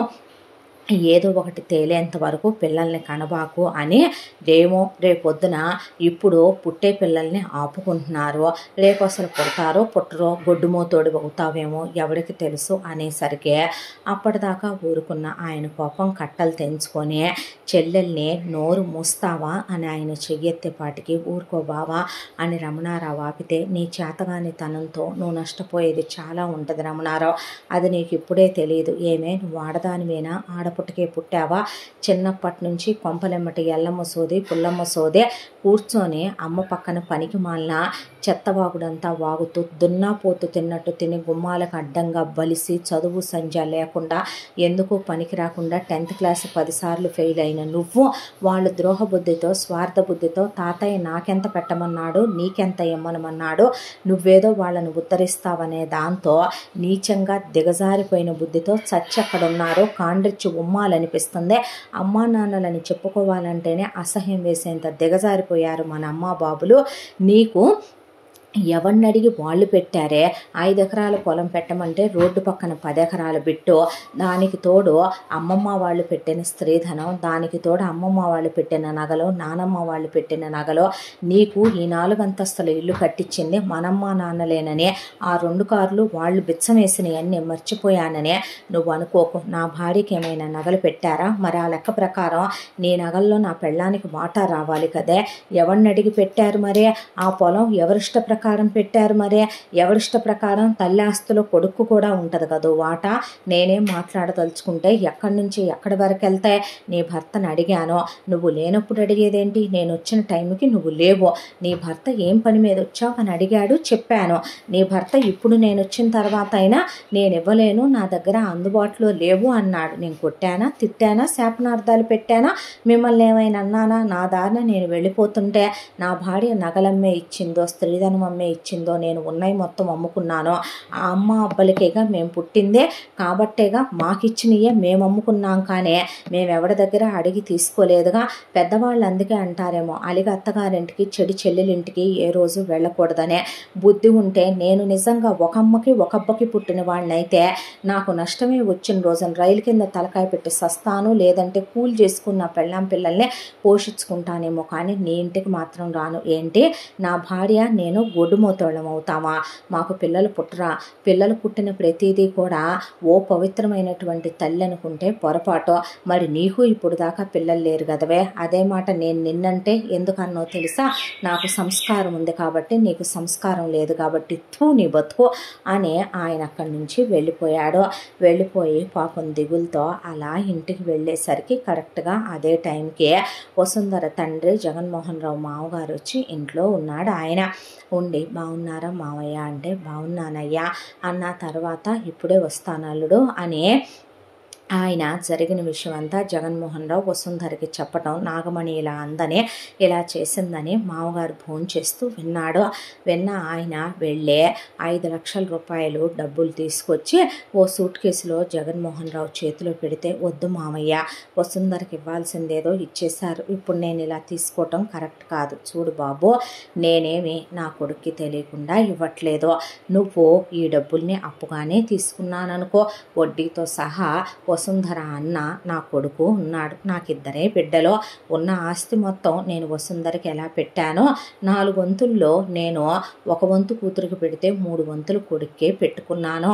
ఏదో ఒకటి తేలేంత వరకు పిల్లల్ని కనబాకు అని రేపొద్దున ఇప్పుడు పుట్టే పిల్లల్ని ఆపుకుంటున్నారు. రేపు అసలు పుడతారో పుట్టరో గొడ్డుమోతోడు అవుతావేమో ఎవరికి తెలుసు అనేసరికి అప్పటిదాకా ఊరుకున్న ఆయన కోపం కట్టలు తెంచుకొని చెల్లెల్ని నోరు మూస్తావా అని ఆయన చెయ్యెత్తేపాటికి ఊరుకో బావా అని రమణారావు ఆపితే నీ చేతగాని తనంతో నువ్వు నష్టపోయేది చాలా ఉంటుంది రమణారావు, అది నీకు ఇప్పుడే తెలియదు. ఏమే నువ్వు ఆడదానివేనా, ఆడపుట్టకే పుట్టావా? చిన్నప్పటి నుంచి కొంపలెమ్మటి ఎల్లమ్మ సోది పుల్లమ్మ సోదే కూర్చొని అమ్మ పక్కన పనికి మాలిన చెత్తవాగుడంతా వాగుతూ దున్నాపోతు తిన్నట్టు తిని గుమ్మాలకు అడ్డంగా బలిసి చదువు సంధ్య లేకుండా ఎందుకు పనికి రాకుండా 10th క్లాస్ 10 సార్లు ఫెయిల్ అయిన నువ్వు వాళ్ళు ద్రోహబుద్ధితో స్వార్థ బుద్ధితో తాతయ్య నాకెంత పెట్టమన్నాడు నీకెంత ఇమ్మనమన్నాడు నువ్వేదో వాళ్ళను ఉద్ధరిస్తావనే దాంతో నీచంగా దిగజారిపోయిన బుద్ధితో చచ్చెక్కడున్నారో కాండ్రిచ్చి ఉమ్మాలనిపిస్తుంది. అమ్మా నాన్నలని చెప్పుకోవాలంటేనే అసహ్యం వేసేంత దిగజారిపోయారు మన అమ్మా బాబులు. నీకు ఎవరిని అడిగి వాళ్ళు పెట్టారే 5 ఎకరాల పొలం పెట్టమంటే రోడ్డు పక్కన 10 ఎకరాల బిట్టు, దానికి తోడు అమ్మమ్మ వాళ్ళు పెట్టిన స్త్రీధనం, దానికి తోడు అమ్మమ్మ వాళ్ళు పెట్టిన నగలు, నానమ్మ వాళ్ళు పెట్టిన నగలు, నీకు ఈ 4 అంతస్తుల ఇల్లు కట్టించింది మనమ్మ నాన్నలేననే ఆ 2 కార్లు వాళ్ళు బిచ్చం వేసినవన్నీ మర్చిపోయాననే నువ్వు అనుకోకు. నా భార్యకి ఏమైనా నగలు పెట్టారా? మరి ఆ లెక్క ప్రకారం నీ నగల్లో నా పెళ్ళానికి వాటా రావాలి కదే. ఎవరిని అడిగి పెట్టారు మరే? ఆ పొలం ఎవరిష్ట ప్రకారం పెట్టారు మరే? ఎవరిష్ట ప్రకారం తల్లి ఆస్తులో కొడుకు కూడా ఉంటుంది కదా వాటా. నేనేం మాట్లాడదలుచుకుంటే ఎక్కడి నుంచి ఎక్కడి వరకు వెళ్తే నీ భర్తను అడిగాను. నువ్వు లేనప్పుడు అడిగేదేంటి? నేను వచ్చిన టైంకి నువ్వు లేవు. నీ భర్త ఏం పని మీద వచ్చావు అని అడిగాడు, చెప్పాను. నీ భర్త ఇప్పుడు నేను వచ్చిన తర్వాత అయినా నేను ఇవ్వలేను, నా దగ్గర అందుబాటులో లేవు అన్నాడు. నేను కొట్టానా, తిట్టానా, శాపనార్థాలు పెట్టానా, మిమ్మల్ని ఏమైనా అన్నానా? నా దారిన నేను వెళ్ళిపోతుంటే నా భార్య నగలమ్మే ఇచ్చిందో స్త్రీధనం అమ్మే ఇచ్చిందో నేను ఉన్నాయి మొత్తం అమ్ముకున్నాను. ఆ అమ్మ అబ్బలకేగా మేము పుట్టిందే కాబట్టేగా మాకిచ్చినయే మేము అమ్ముకున్నాం, కానీ మేమెవడి దగ్గర అడిగి తీసుకోలేదుగా. పెద్దవాళ్ళు అందుకే అంటారేమో అలిగి అత్తగారింటికి చెడి చెల్లెలింటికి ఏ రోజు వెళ్ళకూడదనే. బుద్ధి ఉంటే నేను నిజంగా ఒక అమ్మకి ఒక అబ్బకి పుట్టిన వాళ్ళనైతే నాకు నష్టమే వచ్చిన రోజున రైలు కింద తలకాయ పెట్టి సస్తాను, లేదంటే కూలి చేసుకున్న పెళ్ళాం పిల్లల్ని పోషించుకుంటానేమో, కానీ నీ ఇంటికి మాత్రం రాను. ఏంటి నా భార్య నేను గొడ్డుమోతోళ్ళం అవుతామా? మాకు పిల్లలు పుట్టరా? పిల్లలు పుట్టిన ప్రతిదీ కూడా ఓ పవిత్రమైనటువంటి తల్లి అనుకుంటే పొరపాటు. మరి నీకు ఇప్పుడు దాకా పిల్లలు లేరు కదవే. అదే మాట నేను నిన్నంటే ఎందుకన్నో తెలుసా? నాకు సంస్కారం ఉంది కాబట్టి, నీకు సంస్కారం లేదు కాబట్టి నీ బతుకు అని ఆయన అక్కడి నుంచి వెళ్ళిపోయాడు. వెళ్ళిపోయి పాపం దిగులతో అలా ఇంటికి వెళ్ళేసరికి కరెక్ట్గా అదే టైంకి వసుంధర తండ్రి జగన్మోహన్ రావు మామగారు వచ్చి ఇంట్లో ఉన్నాడు. ఆయన ఉండి బాగున్నారా మావయ్య అంటే బాగున్నానయ్యా అన్న తర్వాత ఇప్పుడే వస్తాను అల్లుడు అని ఆయన జరిగిన విషయం అంతా జగన్మోహన్ రావు వసుంధరకి చెప్పటం, నాగమణి ఇలా అందని ఇలా చేసిందని మామగారు ఫోన్ చేస్తూ విన్నాడు. విన్న ఆయన వెళ్ళే 5 లక్షల రూపాయలు డబ్బులు తీసుకొచ్చి ఓ సూట్ కేసులో జగన్మోహన్ రావు చేతిలో పెడితే, వద్దు మామయ్య వసుంధరకి ఇవ్వాల్సిందేదో ఇచ్చేశారు, ఇప్పుడు నేను ఇలా తీసుకోవటం కరెక్ట్ కాదు. చూడు బాబు, నేనేమి నా కొడుక్కి తెలియకుండా ఇవ్వట్లేదు. నువ్వు ఈ డబ్బుల్ని అప్పుగానే తీసుకున్నాననుకో, వడ్డీతో సహా వసుంధర అన్న నా కొడుకు ఉన్నాడు, నాకిద్దరే బిడ్డలో ఉన్న ఆస్తి మొత్తం నేను వసుంధరకి ఎలా పెట్టానో 4 వంతుల్లో నేను 1 వంతు కూతురికి పెడితే 3 వంతులు కొడుక్కే పెట్టుకున్నాను.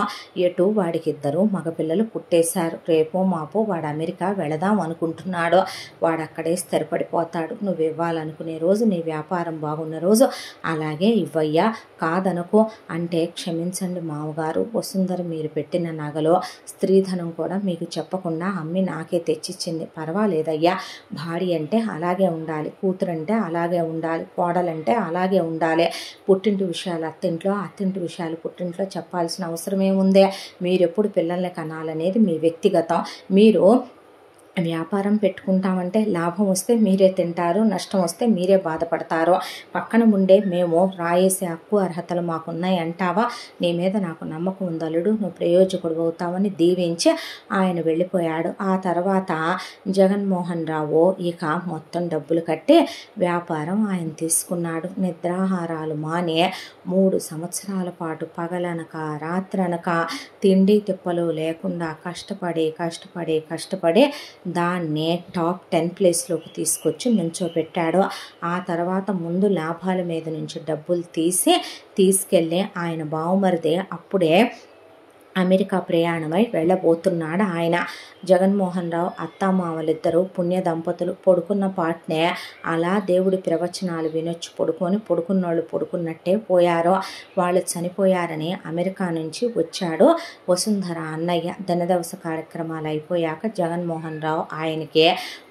ఎటు వాడికి 2 మగపిల్లలు పుట్టేశారు. రేపో మాపో వాడు అమెరికా వెళదాం అనుకుంటున్నాడు. వాడు అక్కడే స్థిరపడిపోతాడు. నువ్వు ఇవ్వాలనుకునే రోజు, నీ వ్యాపారం బాగున్న రోజు అలాగే ఇవ్వయ్యా, కాదనుకో అంటే, క్షమించండి మామగారు, వసుంధర మీరు పెట్టిన నగలో స్త్రీధనం కూడా మీకు చెప్పకుండా అమ్మి నాకే తెచ్చిచ్చింది. పర్వాలేదయ్యా, భార్య అంటే అలాగే ఉండాలి, కూతురంటే అలాగే ఉండాలి, కోడలంటే అలాగే ఉండాలి. పుట్టింటి విషయాలు అత్తింట్లో, అత్తింటి విషయాలు పుట్టింట్లో చెప్పాల్సిన అవసరం ఏముందే? మీరెప్పుడు పిల్లల్ని కనాలనేది మీ వ్యక్తిగతం. మీరు వ్యాపారం పెట్టుకుంటామంటే లాభం వస్తే మీరే తింటారు, నష్టం వస్తే మీరే బాధపడతారు. పక్కన ఉండే మేము రాయేసే హక్కు అర్హతలు మాకున్నాయి అంటావా? నీ మీద నాకు నమ్మకం ఉంది అల్లుడు, నువ్వు ప్రయోజకుడు అవుతావని దీవించి ఆయన వెళ్ళిపోయాడు. ఆ తర్వాత జగన్మోహన్ రావు ఇక మొత్తం డబ్బులు కట్టి వ్యాపారం ఆయన తీసుకున్నాడు. నిద్రాహారాలు మానే 3 సంవత్సరాల పాటు పగలనక రాత్రనక తిండి తిప్పలు లేకుండా కష్టపడి దాన్ని టాప్ 10 ప్లేస్లోకి తీసుకొచ్చి నుంచోపెట్టాడు. ఆ తర్వాత ముందు లాభాల మీద నుంచి డబ్బులు తీసుకెళ్ళి ఆయన బావమరిది అప్పుడే అమెరికా ప్రయాణమై వెళ్ళబోతున్నాడు. ఆయన జగన్మోహన్ రావు అత్తామామలిద్దరూ పుణ్య దంపతులు. పడుకున్న పాటనే అలా దేవుడి ప్రవచనాలు వినొచ్చు పడుకున్నోళ్ళు పడుకున్నట్టే పోయారు. వాళ్ళు చనిపోయారని అమెరికా నుంచి వచ్చాడు వసుంధర అన్నయ్య. ధనదవస కార్యక్రమాలు అయిపోయాక జగన్మోహన్ రావు ఆయనకి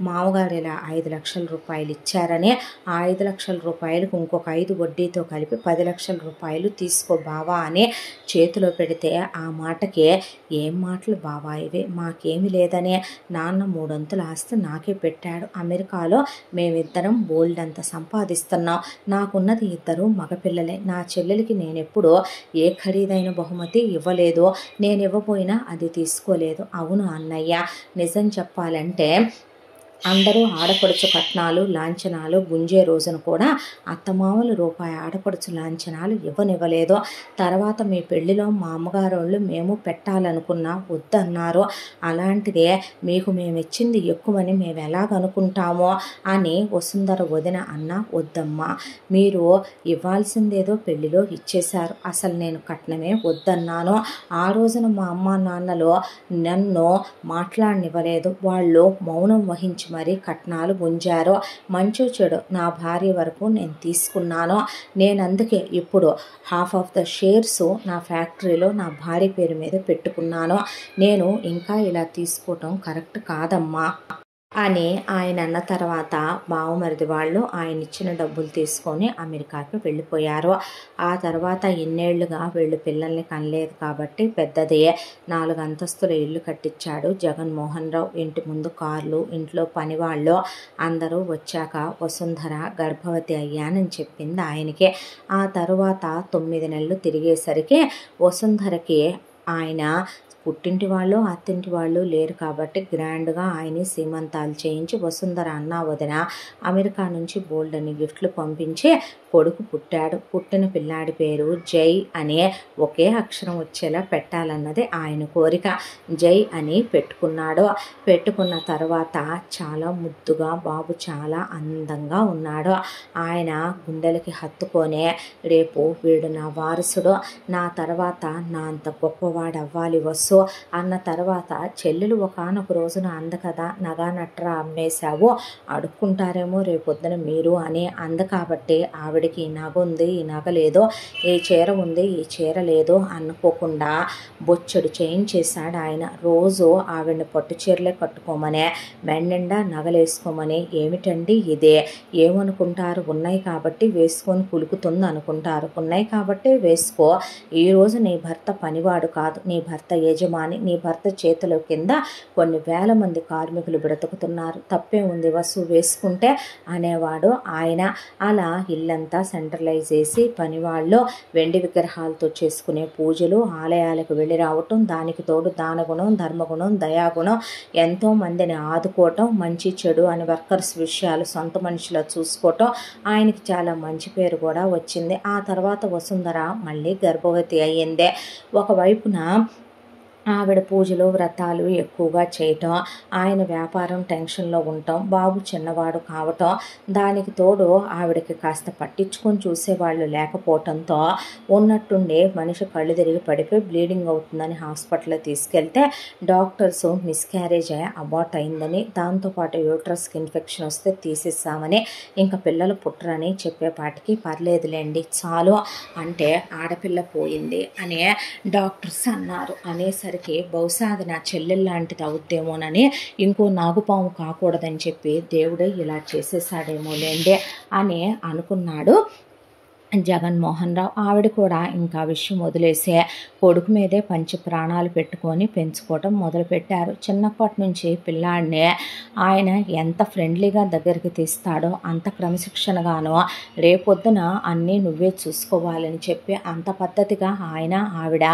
మామగారు ఇలా 5 లక్షల రూపాయలు ఇచ్చారని, ఆ 5 లక్షల రూపాయలకు ఇంకొక 5 వడ్డీతో కలిపి 10 లక్షల రూపాయలు తీసుకో బావా అని చేతిలో పెడితే, ఆ మాటకి ఏం మాటలు బావా ఇవి, మాకేమి లేదనే నాన్న 3 వంతుల ఆస్తి నాకే పెట్టాడు. అమెరికాలో మేమిద్దరం బోల్డ్ అంత సంపాదిస్తున్నాం. నాకున్నది 2 మగపిల్లలే. నా చెల్లెలకి నేనెప్పుడూ ఏ ఖరీదైన బహుమతి ఇవ్వలేదు, నేను ఇవ్వబోయినా అది తీసుకోలేదు. అవును అన్నయ్య, నిజం చెప్పాలంటే అందరూ ఆడపడుచు కట్నాలు లాంఛనాలు గుంజే రోజున కూడా అత్తమామలు రూపాయి ఆడపడుచు లాంఛనాలు ఇవ్వనివ్వలేదు. తర్వాత మీ పెళ్లిలో మా అమ్మగారోళ్ళు మేము పెట్టాలనుకున్నా వద్దన్నారు. అలాంటిదే మీకు మేమిచ్చింది ఎక్కువని మేము ఎలాగనుకుంటామో అని వసుంధర వదిన అన్న, వద్దమ్మా, మీరు ఇవ్వాల్సిందేదో పెళ్లిలో ఇచ్చేశారు. అసలు నేను కట్నమే వద్దన్నాను. ఆ రోజున మా అమ్మ నాన్నలో నన్ను మాట్లాడనివ్వలేదు. వాళ్ళు మౌనం వహించి మరి కట్నాలు గుంజారు. మంచు చెడు నా భార్య వరకు నేను తీసుకున్నాను. నేను అందుకే ఇప్పుడు హాఫ్ ఆఫ్ ద షేర్స్ నా ఫ్యాక్టరీలో నా భార్య పేరు మీద పెట్టుకున్నాను. నేను ఇంకా ఇలా తీసుకోవటం కరెక్ట్ కాదమ్మా అని ఆయన అన్న తర్వాత బావమరిది వాళ్ళు ఆయన ఇచ్చిన డబ్బులు తీసుకొని అమెరికాకి వెళ్ళిపోయారు. ఆ తర్వాత ఇన్నేళ్లుగా వీళ్ళు పిల్లల్ని కనలేదు కాబట్టి పెద్దదే 4 అంతస్తుల ఇల్లు కట్టించాడు జగన్మోహన్ రావు. ఇంటి ముందు కార్లు, ఇంట్లో పనివాళ్ళు అందరూ వచ్చాక వసుంధర గర్భవతి అయ్యానని చెప్పింది ఆయనకి. ఆ తర్వాత 9 నెలలు తిరిగేసరికి వసుంధరకి ఆయన పుట్టింటి వాళ్ళు అత్తింటి వాళ్ళు లేరు కాబట్టి గ్రాండ్గా ఆయన సీమంతాలు చేయించి వసుంధర అన్న వదిన అమెరికా నుంచి బోల్డ్ అని గిఫ్ట్లు పంపించి కొడుకు పుట్టాడు. పుట్టిన పిల్లాడి పేరు జై అనే ఒకే అక్షరం వచ్చేలా పెట్టాలన్నది ఆయన కోరిక. జై అని పెట్టుకున్నాడు. పెట్టుకున్న తర్వాత చాలా ముద్దుగా బాబు చాలా అందంగా ఉన్నాడు. ఆయన గుండెలకి హత్తుకొనే రేపు వీడు నా వారసుడు, నా తర్వాత నా అంత గొప్పవాడు అవ్వాలి వసు అన్న తర్వాత చెల్లెలు ఒకానొక రోజున అంద కదా, నగా నట్రా అమ్మేశావు, అడుక్కుంటారేమో రేపొద్దున మీరు అని అంద కాబట్టి ఆవిడకి ఈ నగ ఉంది ఈ నగ లేదు, ఈ చీర ఉంది ఈ చీర లేదు అనుకోకుండా బొచ్చడు చేయించేశాడు ఆయన. రోజు ఆవిడని పట్టు చీరలే కట్టుకోమనే, మెండెండా నగలేసుకోమని. ఏమిటండి ఇదే, ఏమనుకుంటారు, ఉన్నాయి కాబట్టి వేసుకొని కులుకుతుంది అనుకుంటారు, ఉన్నాయి కాబట్టి వేసుకో. ఈరోజు నీ భర్త పనివాడు కాదు, నీ భర్త యజమాని, నీ భర్త చేతుల కింద కొన్ని వేల మంది కార్మికులు బ్రతుకుతున్నారు, తప్పే ఉంది వసు వేసుకుంటే అనేవాడు ఆయన. అలా ఇల్లంతా సెంట్రలైజ్ చేసి పనివాళ్ళు వెండి విగ్రహాలతో చేసుకునే పూజలు, ఆలయాలకు వెళ్ళి రావటం, దానికి తోడు దానగుణం, ధర్మగుణం, దయాగుణం, ఎంతో మందిని ఆదుకోవటం, మంచి చెడు అని వర్కర్స్ విషయాలు సొంత మనిషిలో చూసుకోవటం, ఆయనకి చాలా మంచి పేరు కూడా వచ్చింది. ఆ తర్వాత వసుంధర మళ్ళీ గర్భవతి అయ్యిందే. ఒకవైపున ఆవిడ పూజలు వ్రతాలు ఎక్కువగా చేయటం, ఆయన వ్యాపారం టెన్షన్లో ఉండటం, బాబు చిన్నవాడు కావటం, దానికి తోడు ఆవిడకి కాస్త పట్టించుకొని చూసేవాళ్ళు లేకపోవటంతో ఉన్నట్టుండి మనిషి కళ్ళు తిరిగి పడిపోయి బ్లీడింగ్ అవుతుందని హాస్పిటల్లో తీసుకెళ్తే డాక్టర్స్ మిస్క్యారేజ్ అబార్ట్ అయిందని, దాంతోపాటు యూట్రస్కి ఇన్ఫెక్షన్ వస్తే తీసేస్తామని, ఇంకా పిల్లలు పుట్టరని చెప్పేపాటికి పర్లేదులేండి చాలు అంటే ఆడపిల్ల పోయింది అని డాక్టర్స్ అన్నారు. అనేసరికి బహుశా అది నా చెల్లెల్లాంటిది అవుద్దేమోనని, ఇంకో నాగుపాము కాకూడదని చెప్పి దేవుడే ఇలా చేసేసాడేమోలేండి అని అనుకున్నాడు జగన్మోహన్ రావు ఆవిడ కూడా ఇంకా విషయం వదిలేసే కొడుకు మీదే పంచి ప్రాణాలు పెట్టుకొని పెంచుకోవటం మొదలుపెట్టారు. చిన్నప్పటి నుంచి పిల్లాడిని ఆయన ఎంత ఫ్రెండ్లీగా దగ్గరికి తీస్తాడో అంత క్రమశిక్షణగానో రేపొద్దున అన్నీ నువ్వే చూసుకోవాలని చెప్పి అంత పద్ధతిగా ఆయన ఆవిడ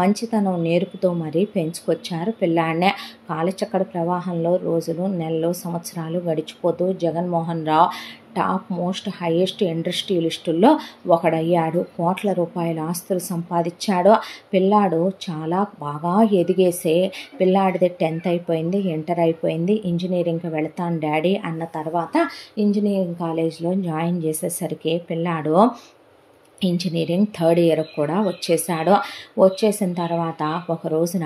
మంచితనం నేర్పుతూ మరీ పెంచుకొచ్చారు పిల్లాడినే. కాలచక్ర ప్రవాహంలో రోజులు నెలలు సంవత్సరాలు గడిచిపోతూ Jaganmohan Rao top most highest ఇండస్ట్రియలిస్టుల్లో ఒకడయ్యాడు. కోట్ల రూపాయల ఆస్తులు సంపాదించాడు. పిల్లాడు చాలా బాగా ఎదిగేసే పిల్లాడిది 10th అయిపోయింది, ఇంటర్ అయిపోయింది, ఇంజనీరింగ్కి వెళతాను డాడీ అన్న తర్వాత ఇంజనీరింగ్ కాలేజ్లో జాయిన్ చేసేసరికి పిల్లాడు ఇంజనీరింగ్ 3rd ఇయర్ కూడా వచ్చేసాడు. వచ్చేసిన తర్వాత ఒక రోజున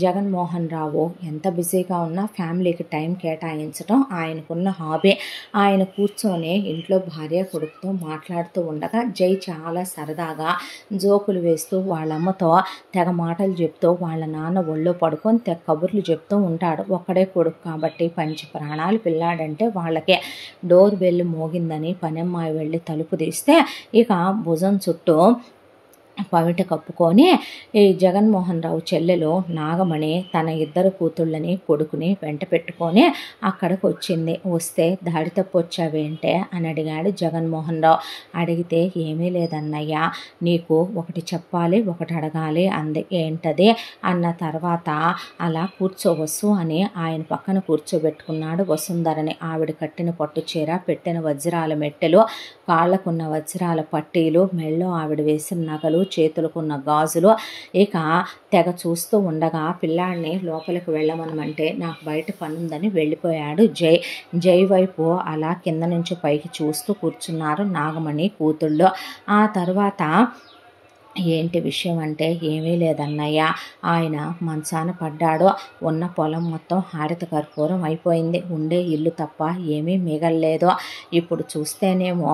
జగన్మోహన్ రావు ఎంత బిజీగా ఉన్నా ఫ్యామిలీకి టైం కేటాయించడం ఆయనకున్న హాబీ. ఆయన కూర్చొని ఇంట్లో భార్య కొడుకుతో మాట్లాడుతూ ఉండగా జై చాలా సరదాగా జోకులు వేస్తూ వాళ్ళమ్మతో తెగ మాటలు చెప్తూ వాళ్ళ నాన్న ఒళ్ళో పడుకొని తెగ కబుర్లు చెప్తూ ఉంటాడు. ఒక్కడే కొడుకు కాబట్టి పంచి ప్రాణాలు పిల్లాడంటే వాళ్ళకే. డోర్ బెల్ మోగిందని పనమ్మాయి వెళ్ళి తలుపు తీస్తే ఇక భుజం చుట్టూ పవిట కప్పుకొని ఈ జగన్మోహన్ రావు చెల్లెలు నాగమణి తన 2 కూతుళ్ళని కొడుకుని వెంట పెట్టుకొని అక్కడికి వచ్చింది. వస్తే దాడి తప్పు వచ్చావేంటే అని అడిగాడు జగన్మోహన్ రావు. అడిగితే ఏమీ లేదన్నయ్య, నీకు ఒకటి చెప్పాలి ఒకటి అడగాలి అంది. ఏంటది అన్న తర్వాత అలా కూర్చోవస్సు అని ఆయన పక్కన కూర్చోబెట్టుకున్నాడు వసుంధరని. ఆవిడ కట్టిన పట్టు చీర, పెట్టిన వజ్రాల మెట్టెలు, కాళ్లకున్న వజ్రాల పట్టీలు, మెళ్ళో ఆవిడ వేసిన నగలు, చేతులకున్న గాజులు. ఇక తెగ చూస్తూ ఉండగా పిల్లాడిని లోపలికి వెళ్ళమనమంటే నాకు బయట పనుందని వెళ్ళిపోయాడు జై. జై వైపు అలా కింద నుంచి పైకి చూస్తూ కూర్చున్నారు నాగమణి కూతుళ్ళు. ఆ తర్వాత ఏంటి విషయం అంటే ఏమీ లేదన్నయ్య, ఆయన మంచాన పడ్డాడు. ఉన్న పొలం మొత్తం హారిత కర్పూరం అయిపోయింది. ఉండే ఇల్లు తప్ప ఏమీ మిగల్లేదు. ఇప్పుడు చూస్తేనేమో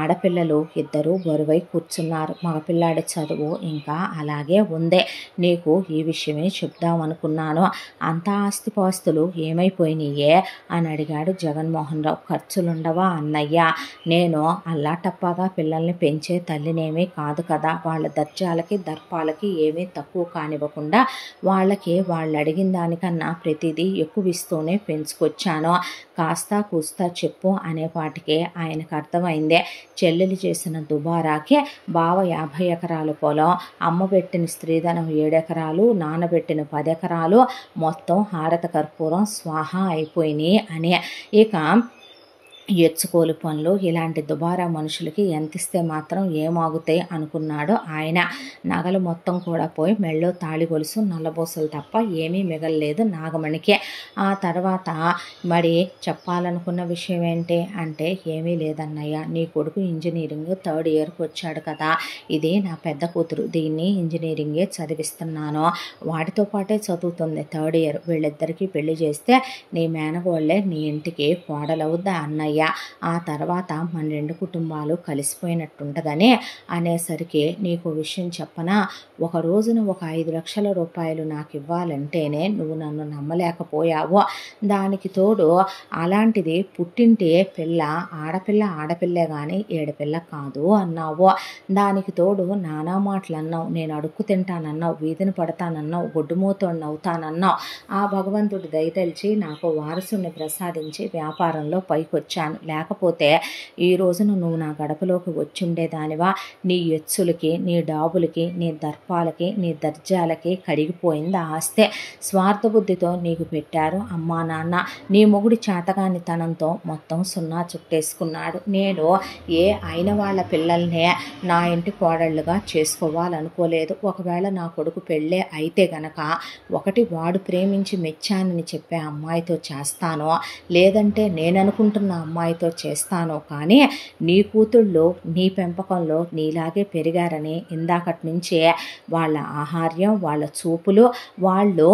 ఆడపిల్లలు 2 బరువై కూర్చున్నారు. మగపిల్లాడి చదువు ఇంకా అలాగే ఉంది. నీకు ఈ విషయమే చెప్దామనుకున్నాను. అంత ఆస్తిపాస్తులు ఏమైపోయినాయే అని అడిగాడు జగన్మోహన్ రావు. ఖర్చులుండవా అన్నయ్య, నేను అల్లాటప్పాగా పిల్లల్ని పెంచే తల్లినేమీ కాదు కదా. వాళ్ళ దర్జాలకి దర్పాలకి ఏమీ తక్కువ కానివ్వకుండా వాళ్ళకి వాళ్ళు అడిగిన దానికన్నా ప్రతిదీ ఎక్కువ ఇస్తూనే పెంచుకొచ్చాను. కాస్తా కూస్తా చెప్పు అనేపాటికే ఆయనకు అర్థమైందే. చెల్లెలు చేసిన దుబారాకి బావ 50 ఎకరాల పొలం, అమ్మ పెట్టిన స్త్రీధనం 7 ఎకరాలు, నానబెట్టిన 10 ఎకరాలు మొత్తం హారత కర్పూరం స్వాహా అయిపోయినాయి అని. ఇక ఎచ్చుకోలు పనులు ఇలాంటి దుబారా మనుషులకి ఎంత ఇస్తే మాత్రం ఏమాగుతాయి అనుకున్నాడు ఆయన. నగలు మొత్తం కూడా పోయి మెళ్ళో తాళి గొలుసు నల్లబోసలు తప్ప ఏమీ మిగలలేదు నాగమణికి. ఆ తర్వాత మరి చెప్పాలనుకున్న విషయం ఏంటి అంటే ఏమీ లేదన్నయ్య, నీ కొడుకు ఇంజనీరింగ్ 3rd ఇయర్కి వచ్చాడు కదా, ఇది నా పెద్ద కూతురు, దీన్ని ఇంజనీరింగే చదివిస్తున్నాను. వాటితో పాటే చదువుతుంది 3rd ఇయర్. వీళ్ళిద్దరికీ పెళ్లి చేస్తే నీ మేనగోళ్లే నీ ఇంటికి కోడలవుద్దా అన్నయ్య. ఆ తర్వాత మన 2 కుటుంబాలు కలిసిపోయినట్టుంటదని అనేసరికి నీకు విషయం చెప్పనా, ఒక రోజున ఒక 5 లక్షల రూపాయలు నాకు ఇవ్వాలంటేనే నువ్వు నన్ను నమ్మలేకపోయావు. దానికి తోడు అలాంటిది పుట్టింటి పిల్ల ఆడపిల్లే కానీ ఏడపిల్ల కాదు అన్నావు. దానికి తోడు నానా మాటలు అన్నావు. నేను అడుక్కు తింటానన్నావు, వీధిని పడతానన్నావు, గొడ్డుమూతోడిని అవుతానన్నావు. ఆ భగవంతుడి దయతలిచి నాకు వారసుని ప్రసాదించి వ్యాపారంలో పైకొచ్చాను. లేకపోతే ఈ రోజున నువ్వు నా గడపలోకి వచ్చుండేదానివా? నీ ఎచ్చులకి, నీ డాబులకి, నీ దర్పాలకి, నీ దర్జాలకి కడిగిపోయింది ఆస్తే. స్వార్థ బుద్ధితో నీకు పెట్టారు అమ్మా నాన్న. నీ మొగుడి చేతగాని తనంతో మొత్తం సున్నా చుట్టేసుకున్నాడు. నేను ఏ అయిన వాళ్ళ పిల్లల్నే నా ఇంటి కోడళ్ళుగా చేసుకోవాలనుకోలేదు. ఒకవేళ నా కొడుకు పెళ్ళే అయితే గనక ఒకటి వాడు ప్రేమించి మెచ్చానని చెప్పే అమ్మాయితో చేస్తాను, లేదంటే నేననుకుంటున్న అమ్మాయితో చేస్తాను. కానీ నీ కూతుళ్ళు నీ పెంపకంలో నీలాగే పెరిగారని ఇందాకటి నుంచే వాళ్ళ ఆహార్యం, వాళ్ళ చూపులు, వాళ్ళు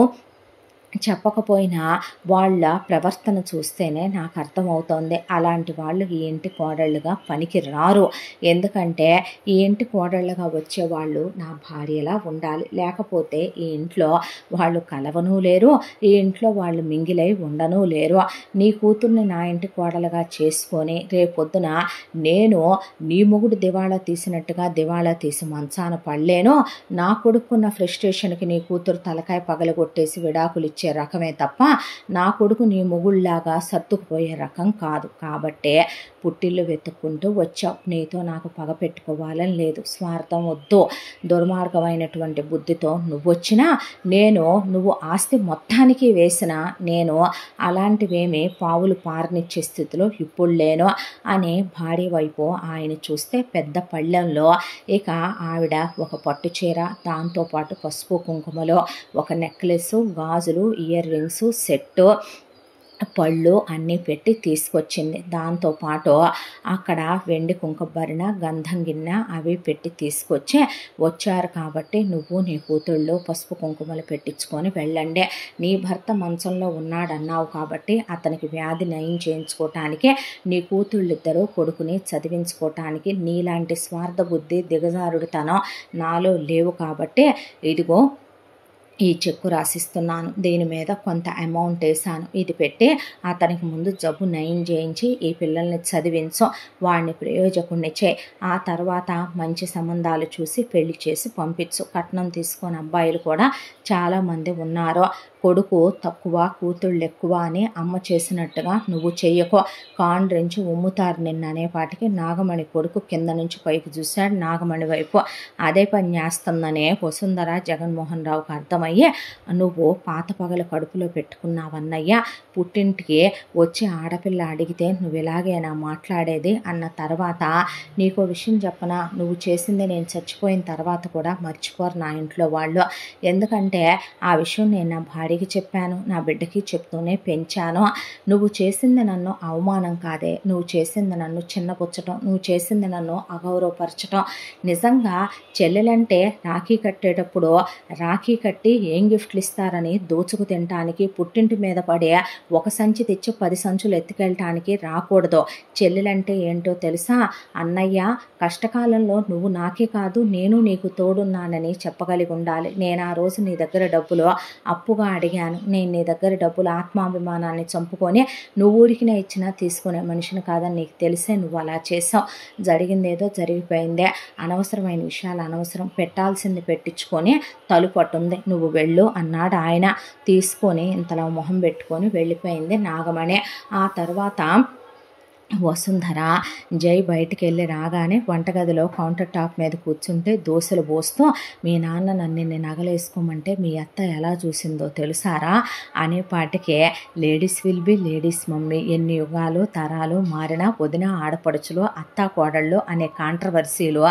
చెప్పకపోయినా వాళ్ళ ప్రవర్తన చూస్తేనే నాకు అర్థమవుతోంది. అలాంటి వాళ్ళు ఈ ఇంటి కోడళ్ళుగా పనికి రారు. ఎందుకంటే ఈ ఇంటి కోడళ్ళుగా వచ్చేవాళ్ళు నా భార్యలా ఉండాలి. లేకపోతే ఈ ఇంట్లో వాళ్ళు కలవనూ లేరు, ఈ ఇంట్లో వాళ్ళు మింగిలై ఉండనూ లేరు. నీ కూతుర్ని నా ఇంటి కోడలుగా చేసుకొని రేపొద్దున నేను నీ మొగుడు దివాళా తీసినట్టుగా దివాళా తీసి మంచాన పడలేను. నా కొడుకున్న ఫ్రస్ట్రేషన్కి నీ కూతురు తలకాయ పగలగొట్టేసి విడాకులు ఇచ్చే రకమే తప్ప నా కొడుకు నీ మొగుళ్ళలాగా సర్దుకుపోయే రకం కాదు. కాబట్టే పుట్టిల్లు వెతుక్కుంటూ వచ్చావు. నీతో నాకు పగ పెట్టుకోవాలని లేదు, స్వార్థం వద్దు. దుర్మార్గమైనటువంటి బుద్ధితో నువ్వు వచ్చినా నువ్వు ఆస్తి మొత్తానికి వేసినా నేను అలాంటివేమీ పావులు పారనిచ్చే స్థితిలో ఇప్పుడు లేను అని భార్య వైపు ఆయన చూస్తే పెద్ద పళ్ళెంలో ఇక ఆవిడ ఒక పట్టు చీర, దాంతోపాటు పసుపు కుంకుమలో ఒక నెక్లెస్, గాజులు, ఇయర్ రింగ్స్ సెట్టు, పళ్ళు అన్నీ పెట్టి తీసుకొచ్చింది. దాంతోపాటు అక్కడ వెండి కుంకుమభరణ, గంధం గిన్నె అవి పెట్టి తీసుకొచ్చి వచ్చారు. కాబట్టి నువ్వు నీ కూతుళ్ళు పసుపు కుంకుమలు పెట్టించుకొని వెళ్ళండి. నీ భర్త మంచంలో ఉన్నాడన్నావు కాబట్టి అతనికి వ్యాధి నయం చేయించుకోవటానికి, నీ కూతుళ్ళిద్దరూ కొడుకుని చదివించుకోవటానికి నీలాంటి స్వార్థ బుద్ధి, దిగజారుడుతనం నాలో లేవు. కాబట్టి ఇదిగో ఈ చెక్కు రాసిస్తున్నాను, దీని మీద కొంత అమౌంట్ వేసాను, ఇది పెట్టి అతనికి ముందు జబ్బు నయం చేయించి ఈ పిల్లల్ని చదివించు, వాడిని ప్రయోజకుడిని చేయి. ఆ తర్వాత మంచి సంబంధాలు చూసి పెళ్లి చేసి పంపించు. కట్నం తీసుకొని అబ్బాయిలు కూడా చాలామంది ఉన్నారు. కొడుకు తక్కువ కూతుళ్ళు ఎక్కువ అని అమ్మ చేసినట్టుగా నువ్వు చెయ్యకో. కాండ్రించి ఉమ్ముతారు నిన్ను అనేపాటికి నాగమణి కొడుకు కింద నుంచి పైకి చూశాడు నాగమణి వైపు. అదే పని చేస్తుందనే వసుంధర జగన్మోహన్ రావుకు అర్థమయ్యే, నువ్వు పాత పగలు కడుపులో పెట్టుకున్నావన్నయ్యా, పుట్టింటికి వచ్చి ఆడపిల్ల అడిగితే నువ్వు ఇలాగేనా మాట్లాడేది అన్న తర్వాత నీకో విషయం చెప్పనా, నువ్వు చేసింది నేను చచ్చిపోయిన తర్వాత కూడా మర్చిపోరు నా ఇంట్లో వాళ్ళు. ఎందుకంటే ఆ విషయం నేను నా భార్యకి చెప్పాను, నా బిడ్డకి చెప్తూనే పెంచాను. నువ్వు చేసింది నన్ను అవమానం కాదే, నువ్వు చేసింది నన్ను చిన్నపుచ్చటం, నువ్వు చేసింది నన్ను అగౌరవపరచటం. నిజంగా చెల్లెలంటే రాఖీ కట్టేటప్పుడు రాఖీ కట్టి ఏం గిఫ్ట్లు ఇస్తారని దోచుకు తినటానికి, పుట్టింటి మీద పడే ఒక సంచి తెచ్చి 10 సంచులు ఎత్తుకెళ్ళటానికి రాకూడదు. చెల్లెలంటే ఏంటో తెలుసా, అన్నయ్య కష్టకాలంలో నువ్వు నాకే కాదు నేను నీకు తోడున్నానని చెప్పగలిగి ఉండాలి. నేను ఆ రోజు నీ దగ్గర డబ్బులు అప్పుగా అడిగాను, నేను నీ దగ్గర డబ్బులు ఆత్మాభిమానాన్ని చంపుకొని నువ్వు ఊరికినే ఇచ్చినా తీసుకునే మనిషిని కాదని నీకు తెలిసే నువ్వు అలా చేసావు. జరిగిందేదో జరిగిపోయిందే, అనవసరమైన విషయాలు అనవసరం, పెట్టాల్సింది పెట్టించుకొని తలుపట్టుంది, నువ్వు వెళ్ళు అన్నాడు ఆయన. తీసుకొని ఇంతలో మొహం పెట్టుకొని వెళ్ళిపోయింది నాగమణి. ఆ తర్వాత వసుంధర జై బయటికి వెళ్ళి రాగానే వంటగదిలో కౌంటర్ టాప్ మీద కూర్చుంటే దోశలు పోస్తూ, మీ నాన్న నన్ను నగలేసుకోమంటే మీ అత్త ఎలా చూసిందో తెలుసారా అనేపాటికే, ladies will be ladies mummy, ఎన్ని యుగాలు తరాలు మారినా వదిన ఆడపడుచులు అత్తా కోడళ్ళు అనే కాంట్రవర్సీలు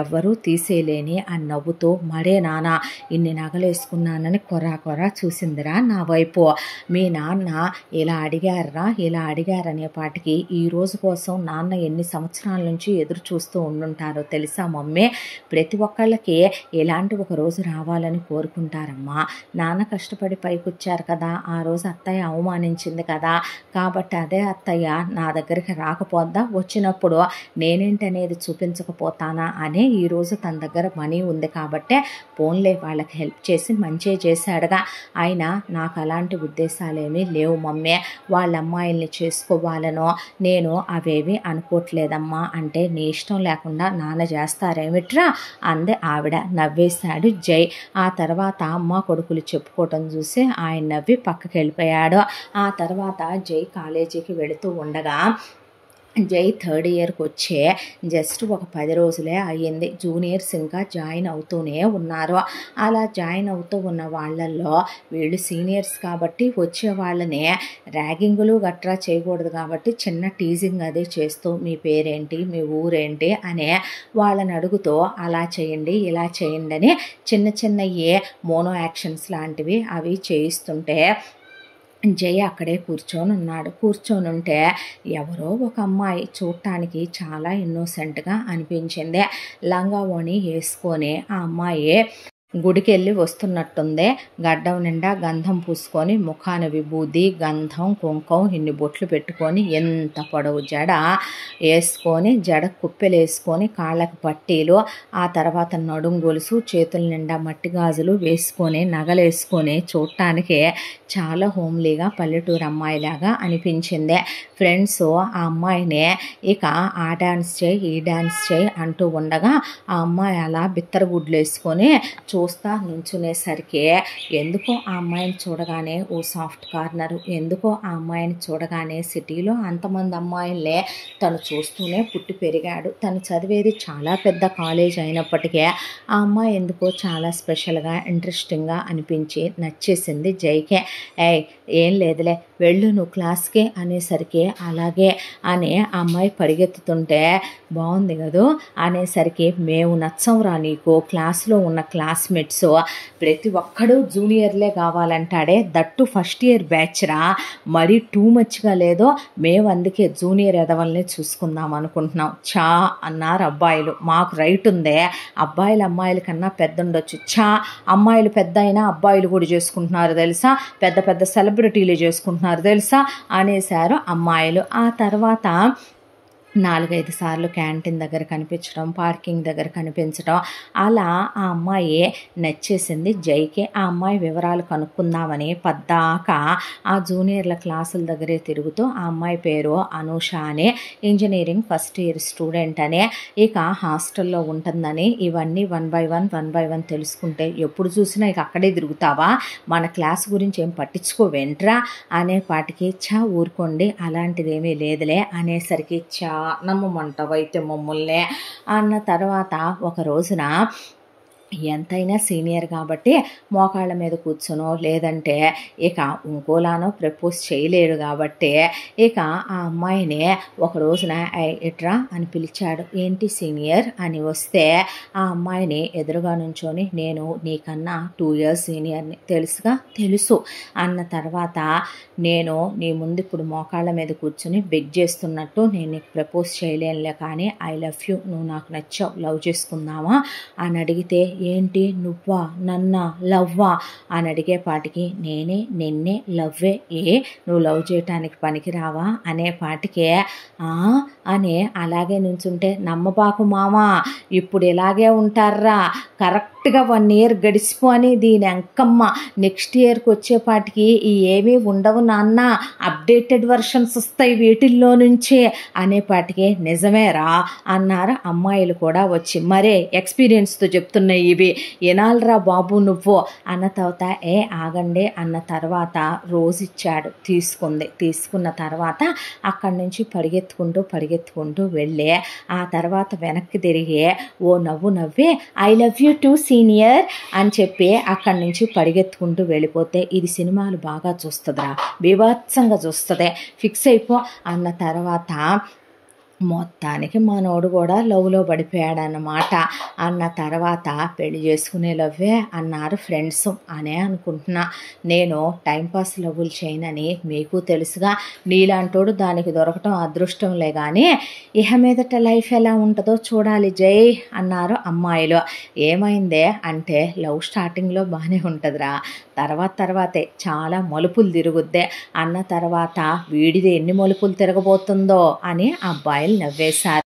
ఎవ్వరూ తీసేయలేని అని నవ్వుతూ, మరే నాన్న ఇన్ని నగలేసుకున్నానని కొర్రా చూసిందిరా నా వైపు. మీ నాన్న ఇలా అడిగారనేపాటికి ఈ రోజు కోసం నాన్న ఎన్ని సంవత్సరాల నుంచి ఎదురు చూస్తూ ఉండుంటారో తెలుసా మమ్మీ. ప్రతి ఒక్కళ్ళకి ఇలాంటి ఒక రోజు రావాలని కోరుకుంటారమ్మా. నాన్న కష్టపడి పైకొచ్చారు కదా, ఆ రోజు అత్తయ్య అవమానించింది కదా, కాబట్టి అదే అత్తయ్య నా దగ్గరికి రాకపోద్దా, వచ్చినప్పుడు నేనేంటనేది చూపించకపోతానా అనే ఈరోజు తన దగ్గర మనీ ఉంది కాబట్టే ఫోన్లే వాళ్ళకి హెల్ప్ చేసి మంచి చేశాడుగా. అయినా నాకు అలాంటి ఉద్దేశాలేమీ లేవు మమ్మీ, వాళ్ళ అమ్మాయిల్ని చేసుకోవాలనో నేను అవేవి అనుకోవట్లేదమ్మా అంటే, నీ ఇష్టం లేకుండా నాన్న చేస్తారేమిట్రా అంది ఆవిడ. నవ్వేశాడు జై. ఆ తర్వాత అమ్మ కొడుకులు చెప్పుకోవటం చూసి ఆయన నవ్వి పక్కకి వెళ్ళిపోయాడు. ఆ తర్వాత జై కాలేజీకి వెళుతూ ఉండగా జై 3rd ఇయర్కి వచ్చే జస్ట్ ఒక 10 రోజులే అయ్యింది. జూనియర్స్ ఇంకా జాయిన్ అవుతూనే ఉన్నారు. అలా జాయిన్ అవుతూ ఉన్న వాళ్ళల్లో వీళ్ళు సీనియర్స్ కాబట్టి వచ్చే వాళ్ళని ర్యాగింగులు గట్రా చేయకూడదు కాబట్టి చిన్న టీజింగ్ అది చేస్తూ, మీ పేరేంటి, మీ ఊరేంటి అనే వాళ్ళని అడుగుతూ అలా చేయండి ఇలా చేయండి అని చిన్న మోనో యాక్షన్స్ లాంటివి అవి చేయిస్తుంటే జయ అక్కడే కూర్చొని ఉంటే ఎవరో ఒక అమ్మాయి చూడటానికి చాలా ఇన్నోసెంట్గా అనిపించింది. లంగా ఓణి వేసుకొని ఆ అమ్మాయి గుడికెళ్ళి వస్తున్నట్టుందే. గడ్డం నిండా గంధం పూసుకొని, ముఖాన విభూది, గంధం, కుంకుమ ఇన్ని బొట్లు పెట్టుకొని, ఎంత పొడవు జడ వేసుకొని, జడ కుప్పెలేసుకొని, కాళ్ళకి పట్టీలు, ఆ తర్వాత నడుం గొలుసు, చేతుల నిండా మట్టి గాజులు వేసుకొని, నగలేసుకొని చూడటానికి చాలా హోమ్లీగా పల్లెటూరు అమ్మాయిలాగా అనిపించింది. ఫ్రెండ్స్ ఆ అమ్మాయిని ఇక ఆ డ్యాన్స్ చేయి, ఈ డ్యాన్స్ చేయి అంటూ ఉండగా ఆ అమ్మాయి అలా బిత్తరగుడ్లు వేసుకొని చూస్తా నుంచునేసరికి ఎందుకో ఆ అమ్మాయిని చూడగానే ఓ సాఫ్ట్ కార్నరు, ఎందుకో ఆ అమ్మాయిని చూడగానే సిటీలో అంతమంది అమ్మాయిలే తను చూస్తూనే పుట్టి పెరిగాడు. తను చదివేది చాలా పెద్ద కాలేజ్ అయినప్పటికీ ఆ అమ్మాయి ఎందుకో చాలా స్పెషల్గా ఇంట్రెస్టింగ్గా అనిపించి నచ్చేసింది జైకే. ఏం లేదులే వెళ్ళు నువ్వు క్లాస్కి అనేసరికి అలాగే అని ఆ అమ్మాయి పరిగెత్తుతుంటే బాగుంది కదూ అనేసరికి మేము నచ్చంరా నీకు, క్లాస్లో ఉన్న క్లాస్మేట్స్ ప్రతి ఒక్కడు జూనియర్లే కావాలంటాడే, దట్టు ఫస్ట్ ఇయర్ బ్యాచ్ రా, మరీ టూ మచ్గా లేదో, మేము అందుకే జూనియర్ ఎదవల్ని చూసుకుందాం అనుకుంటున్నాం చా అన్నారు అబ్బాయిలు. మాకు రైట్ ఉందే, అబ్బాయిలు అమ్మాయిల కన్నా పెద్ద ఉండొచ్చు, చా అమ్మాయిలు పెద్ద అయినా అబ్బాయిలు కూడా చేసుకుంటున్నారు తెలుసా, పెద్ద పెద్ద సెలబ్రిటీలు చేసుకుంటున్నారు తెలుసా అనేసారు అమ్మాయిలు. ఆ తర్వాత 4-5 సార్లు క్యాంటీన్ దగ్గర కనిపించడం, పార్కింగ్ దగ్గర కనిపించడం, అలా ఆ అమ్మాయి నచ్చేసింది జైకి. ఆ అమ్మాయి వివరాలు కనుక్కుందామని పద్దాకా ఆ జూనియర్ల క్లాసుల దగ్గరే తిరుగుతూ, ఆ అమ్మాయి పేరు అనూష అని, ఇంజనీరింగ్ ఫస్ట్ ఇయర్ స్టూడెంట్ అని, ఇక హాస్టల్లో ఉంటుందని, ఇవన్నీ వన్ బై వన్ తెలుసుకుంటే ఎప్పుడు చూసినా ఇక అక్కడే తిరుగుతావా, మన క్లాస్ గురించి ఏం పట్టించుకోవేంట్రా అనే పాటికి ఊరుకోండి అలాంటిదేమీ లేదులే అనేసరికి నమ్మమంటావైతే మమ్మల్ని అన్న తర్వాత ఒక రోజున ఎంతైనా సీనియర్ కాబట్టి మోకాళ్ళ మీద కూర్చొనో లేదంటే ఇక ఇంకోలానో ప్రపోజ్ చేయలేడు కాబట్టి ఇక ఆ అమ్మాయిని ఒక రోజున ఎట్రా అని పిలిచాడు. ఏంటి సీనియర్ అని వస్తే ఆ అమ్మాయిని ఎదురుగా నుంచొని నేను నీకన్నా 2 years సీనియర్ని తెలుసుగా, తెలుసు అన్న తర్వాత నేను నీ ముందు ఇప్పుడు మోకాళ్ళ మీద కూర్చొని బెగ్ చేస్తున్నట్టు నేను నీకు ప్రపోజ్ చేయలేనులే, కానీ ఐ లవ్ యూ, నువ్వు నాకు నచ్చావు, లవ్ చేసుకుందామా అని అడిగితే ఏంటి నువ్వా నన్నా లవ్వా అని అడిగేపాటికి నేనే నిన్నే లవ్వే, నువ్వు లవ్ చేయటానికి పనికిరావా అనేపాటికే అని అలాగే నుంచుంటే నమ్మబాకు మామా ఇప్పుడు ఇలాగే ఉంటారా, కరెక్ట్గా 1 year గడిచిపోని దీని అంకమ్మ నెక్స్ట్ ఇయర్కి వచ్చేపాటికి ఈ ఏమీ ఉండవు నాన్న, అప్డేటెడ్ వర్షన్స్ వస్తాయి వీటిల్లో నుంచే అనేపాటికి నిజమేరా అన్నారు అమ్మాయిలు కూడా వచ్చి. మరే ఎక్స్పీరియన్స్తో చెప్తున్నాయి ఇవి, ఎనాలరా బాబు నువ్వు అన్న తర్వాత ఆగండి అన్న తర్వాత రోజు ఇచ్చాడు, తీసుకున్న తర్వాత అక్కడి నుంచి పరిగెత్తుకుంటూ వెళ్ళి ఆ తర్వాత వెనక్కి తిరిగి ఓ నవ్వు నవ్వి I love you two senior అని చెప్పి అక్కడి నుంచి పరిగెత్తుకుంటూ వెళ్ళిపోతే ఇది సినిమాలు బాగా చూస్తుందిరా, బీభత్సంగా చూస్తుంది, ఫిక్స్ అయిపో అన్న తర్వాత మొత్తానికి మనోడు కూడా లవ్లో పడిపోయాడన్నమాట. అన్న తర్వాత పెళ్లి చేసుకునే లవ్వే అన్నారు ఫ్రెండ్స్ అనే అనుకుంటున్నా. నేను టైంపాస్ లవ్వులు చేయనని మీకు తెలుసుగా, నీలాంటోడు దానికి దొరకటం అదృష్టంలే కానీ ఇహ మీదట లైఫ్ ఎలా ఉంటుందో చూడాలి జై అన్నారు అమ్మాయిలు. ఏమైందే అంటే లవ్ స్టార్టింగ్లో బాగానే ఉంటుందిరా, తర్వాతే చాలా మలుపులు తిరుగుద్దే అన్న తర్వాత వీడిది ఎన్ని మలుపులు తిరగబోతుందో అని అబ్బాయిలు నవ్వేశారు.